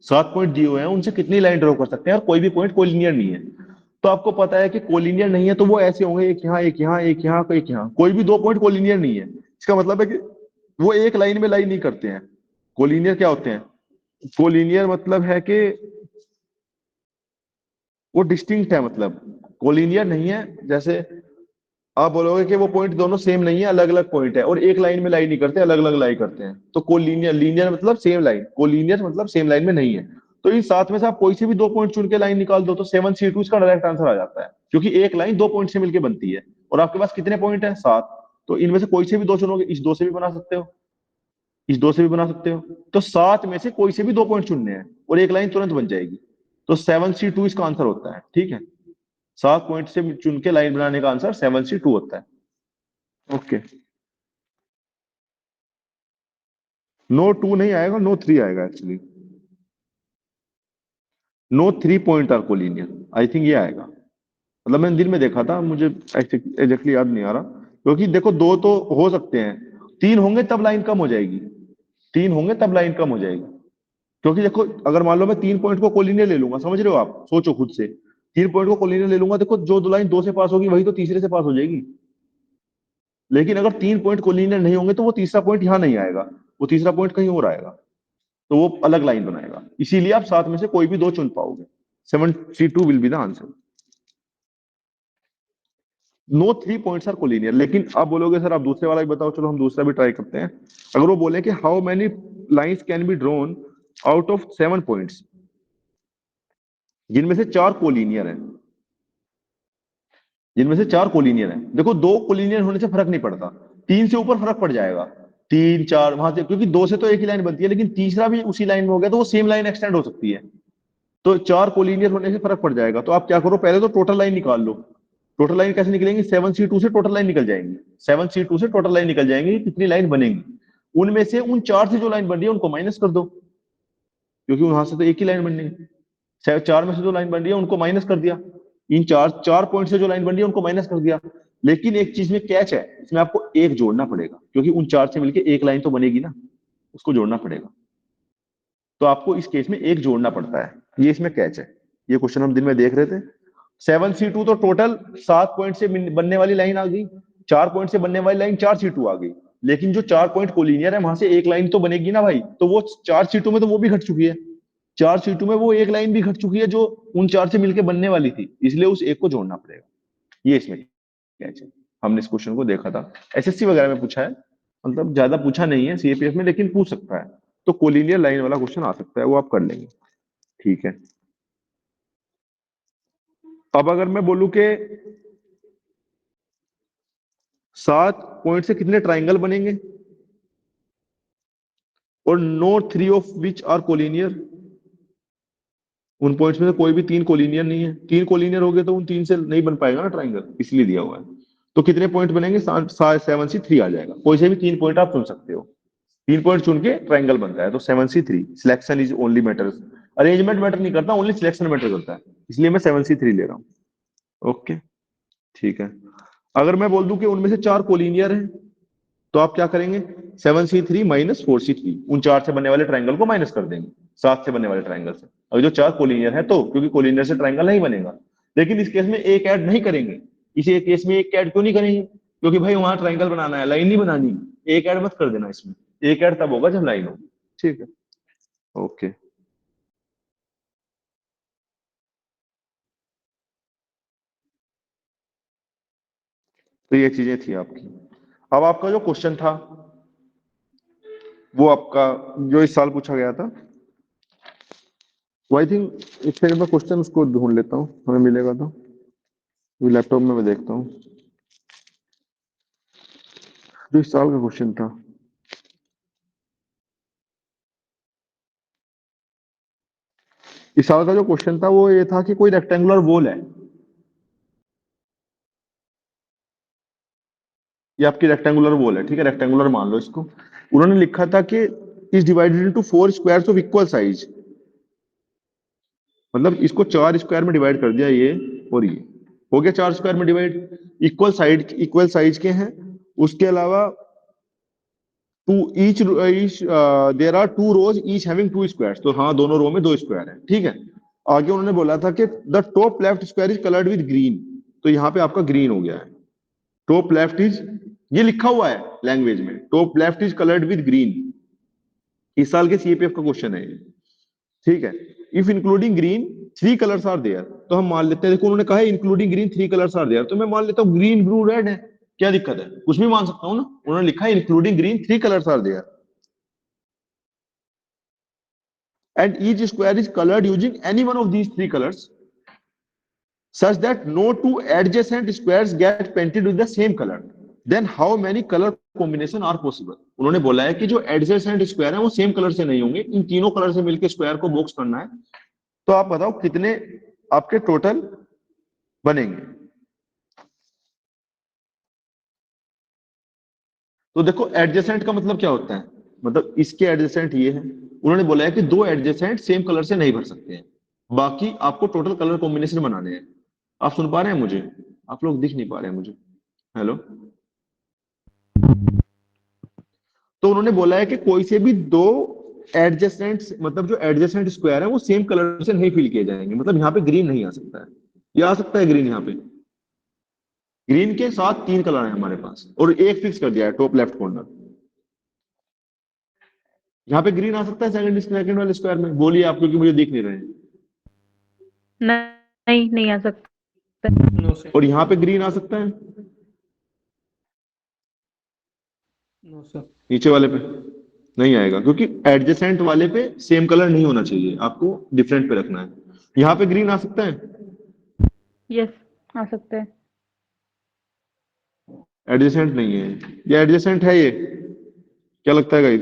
7 पॉइंट दिए हुए हैं, उनसे कितनी लाइन ड्रॉ कर सकते हैं, और कोई भी पॉइंट कोलिनियर नहीं है। तो आपको पता है कि कोलिनियर नहीं है तो वो ऐसे होंगे, एक यहाँ एक यहाँ एक यहाँ एक यहाँ, कोई भी 2 पॉइंट कोलिनियर नहीं है। इसका मतलब है कि वो एक लाइन में लाइन नहीं करते हैं। कोलिनियर क्या होते हैं? कोलिनियर मतलब है कि वो डिस्टिंक्ट है, मतलब कोलिनियर नहीं है। जैसे आप बोलोगे कि वो पॉइंट दोनों सेम नहीं है, अलग अलग पॉइंट है, और एक लाइन में लाइन नहीं करते, अलग अलग लाइन करते हैं, तो कोलिनियर, लीनियर मतलब सेम लाइन, कोलिनियर मतलब सेम लाइन में नहीं है। तो इन 7 में से आप कोई से भी 2 पॉइंट चुन के लाइन निकाल दो तो 7C2 इसका डायरेक्ट आंसर आ जाता है, क्योंकि एक लाइन 2 पॉइंट से मिलकर बनती है, और आपके पास कितने पॉइंट है? 7। तो इनमें से कोई से भी 2 चुनोगे, इस 2 से भी बना सकते हो, इस 2 से भी बना सकते हो, तो 7 में से कोई से भी 2 पॉइंट चुनने हैं और एक लाइन तुरंत बन जाएगी। तो 7C2 इसका आंसर होता है। ठीक है, 7 पॉइंट से चुन के लाइन बनाने का आंसर 7C2 होता है। ओके, नो 2 नहीं आएगा, नो 3 आएगा actually. No 3 point are collinear, I think ये आएगा। मतलब मैंने दिन में देखा था, मुझे एग्जैक्टली याद नहीं आ रहा, क्योंकि देखो 2 तो हो सकते हैं, 3 होंगे तब लाइन कम हो जाएगी, 3 होंगे तब लाइन कम हो जाएगी। क्योंकि देखो अगर मान लो मैं 3 पॉइंट को कोलिनियर ले लूंगा, समझ रहे हो आप, सोचो खुद से, 3 पॉइंट को कोलिनियर ले लूंगा, देखो जो दो लाइन 2 से पास होगी वही तो तीसरे से पास हो जाएगी। लेकिन अगर 3 पॉइंट कोलिनियर नहीं होंगे तो वो तीसरा पॉइंट यहाँ नहीं आएगा, वो तीसरा पॉइंट कहीं और आएगा, तो वो अलग लाइन बनाएगा। इसीलिए आप 7 में से कोई भी 2 चुन पाओगे। 7C2 will be the answer. No 3 points are collinear. लेकिन आप बोलोगे सर आप दूसरे वाला भी बताओ, चलो हम दूसरा भी ट्राई करते हैं। अगर वो बोले कि how many lines can be drawn out of 7 points, जिनमें से 4 कोलिनियर है, जिनमें से 4 कोलिनियर है, देखो 2 कोलिनियर होने से फर्क नहीं पड़ता, 3 से ऊपर फर्क पड़ जाएगा। 3 4 वहां से, क्योंकि 2 से तो एक ही लाइन बनती है, लेकिन तीसरा भी उसी लाइन में हो गया तो वो सेम लाइन एक्सटेंड हो सकती है। तो 4 कोलिनियर होने से फर्क पड़ जाएगा। तो आप क्या करो, पहले तो टोटल लाइन निकाल लो। टोटल लाइन कैसे निकलेंगी? 7C2 से टोटल लाइन निकल जाएंगी, 7C2 से टोटल लाइन निकल जाएंगी, कितनी लाइन बनेंगी, उनमें से उन 4 से जो लाइन बन रही है उनको माइनस कर दो, क्योंकि वहां से तो एक ही लाइन बननी है। 4 में से जो लाइन बन रही है उनको माइनस कर दिया, इन 4 पॉइंट से जो लाइन बन रही है उनको माइनस कर दिया। लेकिन एक चीज में कैच है, इसमें आपको एक जोड़ना पड़ेगा, क्योंकि उन 4 से मिलकर एक लाइन तो बनेगी ना, उसको जोड़ना पड़ेगा। तो आपको इस केस में एक जोड़ना पड़ता है, ये इसमें कैच है। ये क्वेश्चन हम दिन में देख रहे थे। 7C2 तो टोटल 7 पॉइंट से बनने वाली लाइन आ गई, 4 पॉइंट से बनने वाली लाइन 4C2 आ गई, लेकिन जो 4 पॉइंट कोलिनियर है वहां से एक लाइन तो बनेगी ना भाई, तो वो 4C2 में तो वो भी घट चुकी है, 4C2 में वो एक लाइन भी घट चुकी है जो उन 4 से मिलकर बनने वाली थी, इसलिए उस एक को जोड़ना पड़ेगा। ये इसमें कैच है। हमने इस क्वेश्चन को देखा था, एसएससी वगैरह में पूछा है, मतलब ज्यादा पूछा नहीं है सीएपीएफ में, लेकिन पूछ सकता है। तो कोलिनियर लाइन वाला क्वेश्चन आ सकता है, वो आप कर लेंगे। ठीक है, अब अगर मैं बोलूं कि 7 पॉइंट से कितने ट्राइंगल बनेंगे, और no three of which are collinear, उन पॉइंट्स में से कोई भी तीन कोलिनियर नहीं है। तीन कोलिनियर हो गए तो उन तीन से नहीं बन पाएगा ना ट्राइंगल, इसलिए दिया हुआ है। तो कितने पॉइंट बनेंगे? 7C3 आ जाएगा। कोई से भी तीन पॉइंट आप चुन सकते हो, तीन पॉइंट चुन के ट्राइंगल बनता है। तो 7C3, selection is only matters, arrangement matter नहीं करता, ओनली सिलेक्शन मैटर करता है, इसलिए मैं 7C3 ले रहा हूँ। ओके, ठीक है। अगर मैं बोल दूं कि उनमें से चार कोलिनियर हैं, तो आप क्या करेंगे? 7C3 माइनस 4C3, उन चार से बनने वाले ट्राइंगल को माइनस कर देंगे सात से बनने वाले ट्राइंगल से। और जो चार कोलिनियर है, तो क्योंकि कोलिनियर से ट्राइंगल नहीं बनेगा। लेकिन इस केस में एक ऐड नहीं करेंगे। इसी केस में एक ऐड क्यों नहीं करेंगे? क्योंकि भाई वहां ट्राइंगल बनाना है, लाइन नहीं बनानी। एक ऐड मत कर देना इसमें, एक ऐड तब होगा जब लाइन होगी। ठीक है, ओके। तो ये चीजें थी आपकी। अब आपका जो क्वेश्चन था, वो आपका जो इस साल पूछा गया था, वो आई थिंक, एक सेकंड में क्वेश्चन उसको ढूंढ लेता हूँ, हमें मिलेगा तो लैपटॉप में मैं देखता हूँ। जो इस साल का क्वेश्चन था, इस साल का जो क्वेश्चन था वो ये था कि कोई रेक्टेंगुलर वॉल है, ये आपकी रेक्टेंगुलर वॉल है, ठीक है, रेक्टेंगुलर मान लो इसको। उन्होंने लिखा था कि is divided into 4 squares of equal size, मतलब इसको 4 स्क्वायर में डिवाइड कर दिया, ये और ये हो गया 4 स्क्वायर में डिवाइड। इक्वल साइज के हैं। उसके अलावा to each each there are 2 rows each having 2 squares, तो हाँ दोनों रो में 2 स्क्वायर है, ठीक है। आगे उन्होंने बोला था कि the top left square is coloured with green, तो यहाँ पे आपका ग्रीन हो गया है। टॉप लेफ्ट इज, ये लिखा हुआ है लैंग्वेज में, top left is coloured with green. इस साल के सीएपीएफ का क्वेश्चन है ये, ठीक है। If including green 3 colours are there, तो हम मान लेते हैं, देखो उन्होंने कहा है including green 3 colours are there, तो मैं मान लेता हूँ ग्रीन ब्लू रेड है, क्या दिक्कत है? कुछ भी मान सकता हूँ ना। उन्होंने लिखा है including green 3 colours are there and each square is colored using any one of these 3 colors such that no two adjacent squares get painted with the same color, then how many color combination are possible। उन्होंने बोला है कि जो adjacent स्क्वायर है वो सेम कलर से नहीं होंगे, इन तीनों कलर से मिलकर स्क्वायर को बॉक्स करना है। तो आप बताओ कितने आपके टोटल बनेंगे। तो देखो एडजेसेंट का मतलब क्या होता है, मतलब इसके एडजेसेंट ये है। उन्होंने बोला है कि दो एडजेसेंट सेम कलर से नहीं भर सकते हैं, बाकी आपको टोटल कलर कॉम्बिनेशन बनाने हैं। आप सुन पा रहे हैं मुझे? आप लोग दिख नहीं पा रहे हैं मुझे। हेलो। तो उन्होंने बोला है कि कोई से भी दो एडजेसेंट, मतलब जो एडजेसेंट स्क्वायर है वो सेम कलर से नहीं फिल किए जाएंगे, मतलब यहाँ पे ग्रीन नहीं आ सकता है। ये आ सकता है ग्रीन, यहाँ पे ग्रीन के साथ 3 कलर है हमारे पास, और एक फिक्स कर दिया है टॉप लेफ्ट कॉर्नर। यहाँ पे ग्रीन आ सकता है सेकंड वाले स्क्वायर में? बोलिए आप, क्योंकि मुझे दिख नहीं रहे हैं। नहीं, नहीं आ सकता। No sir. और यहाँ पे ग्रीन आ सकता है नो सर। नीचे वाले पे? नहीं आएगा, क्योंकि एडजेसेंट वाले पे सेम कलर नहीं होना चाहिए, आपको डिफरेंट पे रखना है। यहाँ पे ग्रीन आ सकता है? यस, आ सकते हैं। एडजेसेंट नहीं है ये, एडजेसेंट है ये, क्या लगता है गाइस?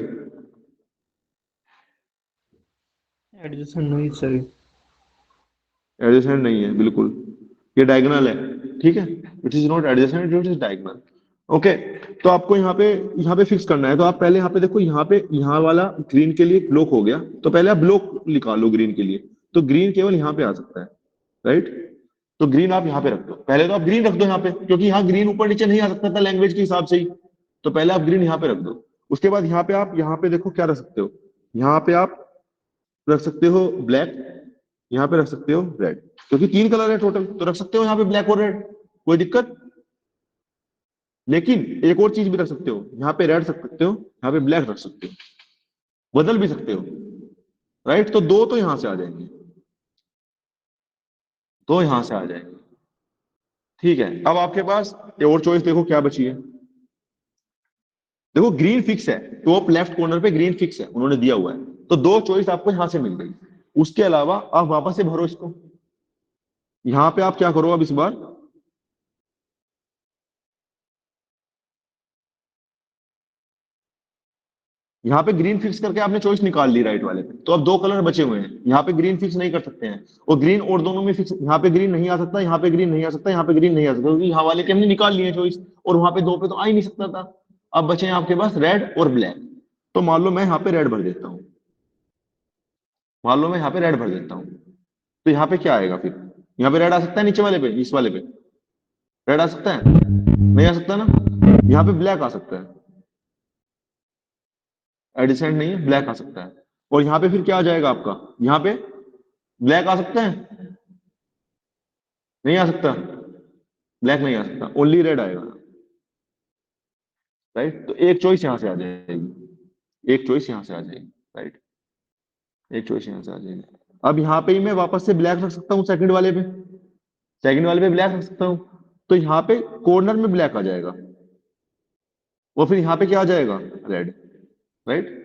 एडजस्टमेंट नहीं सर। एडजेसेंट नहीं है बिल्कुल, ये डायगोनल है, ठीक है। It is not adjacent, it is diagonal. Okay. तो आपको यहाँ पे फिक्स करना है। तो आप पहले यहाँ पे देखो, यहाँ पे यहाँ वाला ग्रीन के लिए ब्लॉक हो गया, तो पहले आप ब्लॉक निकालो ग्रीन के लिए। तो ग्रीन केवल यहाँ पे आ सकता है, राइट। तो ग्रीन आप यहाँ पे रख दो, पहले तो आप ग्रीन रख दो यहाँ पे, क्योंकि यहाँ ग्रीन ऊपर नीचे नहीं आ सकता था लैंग्वेज के हिसाब से ही। तो पहले आप ग्रीन यहाँ पे रख दो। उसके बाद यहाँ पे आप, यहाँ पे देखो क्या रख सकते हो, यहाँ पे आप रख सकते हो ब्लैक, यहाँ पे रख सकते हो रेड, क्योंकि 3 कलर है टोटल, तो रख सकते हो यहाँ पे ब्लैक और रेड, कोई दिक्कत। लेकिन एक और चीज भी रख सकते हो, यहाँ पे रेड रख सकते हो, यहाँ पे ब्लैक रख सकते हो, बदल भी सकते हो, राइट। तो दो तो यहां से आ जाएंगे, दो यहां से आ जाएंगे, ठीक है। अब आपके पास एक और चॉइस देखो क्या बची है। देखो ग्रीन फिक्स है, टॉप लेफ्ट कॉर्नर पे ग्रीन फिक्स है, उन्होंने दिया हुआ है। तो दो चॉइस आपको यहां से मिल गई। उसके अलावा आप वापस से भरो इसको। यहां पे आप क्या करो अब इस बार, यहाँ पे ग्रीन फिक्स करके आपने चॉइस निकाल ली राइट वाले पे, तो अब दो कलर बचे हुए हैं, यहाँ पे ग्रीन फिक्स नहीं कर सकते हैं, और ग्रीन और दोनों में फिक्स, यहाँ पे ग्रीन नहीं आ सकता, यहाँ पे ग्रीन नहीं आ सकता, यहाँ पे ग्रीन नहीं आ सकता, क्योंकि यहाँ वाले के हमने निकाल लिए चॉइस, और वहां पे दो पे तो आ ही नहीं सकता था। अब बचे हैं आपके पास रेड और ब्लैक। तो मान लो मैं यहाँ पे रेड भर देता हूँ, मान लो मैं यहाँ पे रेड भर देता हूँ, तो यहाँ पे क्या आएगा फिर? यहाँ पे रेड आ सकता है नीचे वाले पे, इस वाले पे रेड आ सकता है? नहीं आ सकता ना। यहाँ पे ब्लैक आ सकता है, एडिसेंट नहीं है, ब्लैक आ सकता है। और यहाँ पे फिर क्या आ जाएगा आपका? यहाँ पे ब्लैक आ सकता है? नहीं आ सकता, ब्लैक नहीं आ सकता, ओनली रेड आएगा, राइट। तो एक चॉइस यहां से आ जाएगी, एक चॉइस यहां से आ जाएगी, राइट, एक चॉइस यहां से आ जाएगी। अब यहाँ पे ही मैं वापस से ब्लैक रख सकता हूँ, सेकंड वाले पे, सेकंड वाले पे ब्लैक रख सकता हूँ, तो यहाँ पे कॉर्नर में ब्लैक आ जाएगा, और फिर यहाँ पे क्या आ जाएगा? Red, right.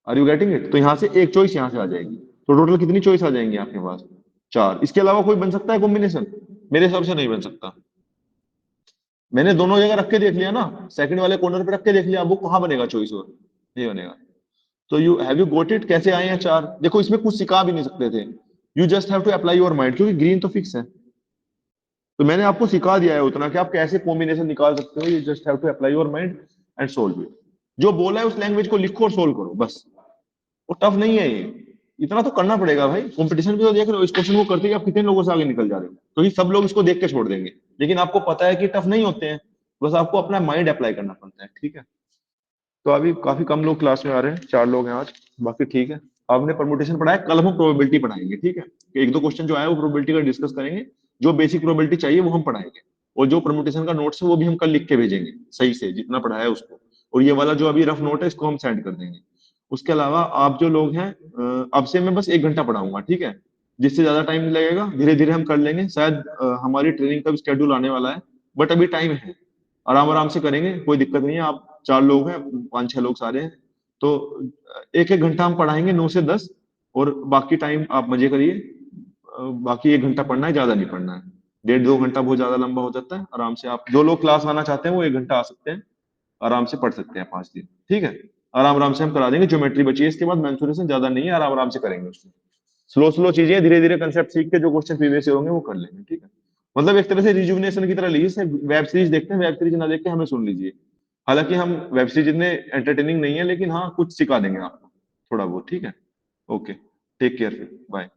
Are you getting it? तो यहाँ से एक चॉइस यहाँ से आ जाएगी, तो टोटल कितनी चॉइस आ जाएंगी आपके पास? चार। इसके अलावा कोई बन सकता है कॉम्बिनेशन? मेरे हिसाब से नहीं बन सकता। मैंने दोनों जगह रख के देख लिया ना, सेकंड वाले कॉर्नर पे रख के देख लिया, अब वो कहाँ बनेगा चॉइस? और नहीं बनेगा। तो you have you got it? कैसे आए हैं चार? देखो इसमें कुछ सिखा भी नहीं सकते थे, you just have to apply your mind, क्योंकि ग्रीन तो फिक्स है। तो मैंने आपको सिखा दिया है उतना कि आप कैसे कॉम्बिनेशन निकाल सकते हो, you just have to apply your mind and solve it. जो बोला है उस लैंग्वेज को लिखो और सोल्व करो बस। वो टफ नहीं है ये, इतना तो करना पड़ेगा भाई। कंपटीशन भी तो देख रहे हो, इस क्वेश्चन को करते ही आप कितने लोगों से आगे निकल जा रहे हो, क्योंकि सब लोग इसको देख के छोड़ देंगे, लेकिन आपको पता है कि टफ नहीं होते हैं, बस आपको अपना माइंड अप्लाई करना पड़ता है, ठीक है। तो अभी काफी कम लोग क्लास में आ रहे हैं, चार लोग हैं आज, बाकी ठीक है। आपने परमुटेशन पढ़ा है, कल हम प्रोबेबिलिटी पढ़ाएंगे, ठीक है। एक दो क्वेश्चन जो आया वो प्रोबेबिलिटी का डिस्कस करेंगे, जो बेसिक प्रोबेबिलिटी चाहिए वो हम पढ़ाएंगे, और जो परमुटेशन का नोट्स है वो भी हम कल लिख के भेजेंगे सही से, जितना पढ़ाया है उसको। और ये वाला जो अभी रफ नोट है इसको हम सेंड कर देंगे। उसके अलावा आप जो लोग हैं, अब से मैं बस 1 घंटा पढ़ाऊंगा, ठीक है। जिससे ज्यादा टाइम लगेगा धीरे धीरे हम कर लेंगे, शायद हमारी ट्रेनिंग का भी स्केड्यूल आने वाला है, बट अभी टाइम है, आराम आराम से करेंगे, कोई दिक्कत नहीं है। आप चार लोग हैं, पांच छह लोग सारे हैं, तो एक एक घंटा हम पढ़ाएंगे 9 से 10, और बाकी टाइम आप मजे करिए। बाकी 1 घंटा पढ़ना है, ज्यादा नहीं पढ़ना है, 1.5 2 घंटा बहुत ज्यादा लंबा हो जाता है। आराम से आप जो लोग क्लास आना चाहते हैं वो 1 घंटा आ सकते हैं, आराम से पढ़ सकते हैं 5 दिन, ठीक है। आराम आराम से हम करा देंगे, ज्योमेट्री बची है इसके बाद, मेंसुरेशन ज्यादा नहीं है, आराम आराम से करेंगे उसमें। स्लो स्लो चीजें, धीरे धीरे कंसेप्ट सीख के जो क्वेश्चन प्रीवियस ईयर होंगे वो कर लेंगे, ठीक है। मतलब एक तरह से रिजुविनेशन की तरह लीजिए, वेब सीरीज देखते हैं, वेब सीरीज ना देख के हमें सुन लीजिए। हालांकि हम वेब सीरीज इतने एंटरटेनिंग नहीं है, लेकिन हाँ कुछ सिखा देंगे आपको थोड़ा बहुत, ठीक है। ओके, टेक केयर, फिर बाय।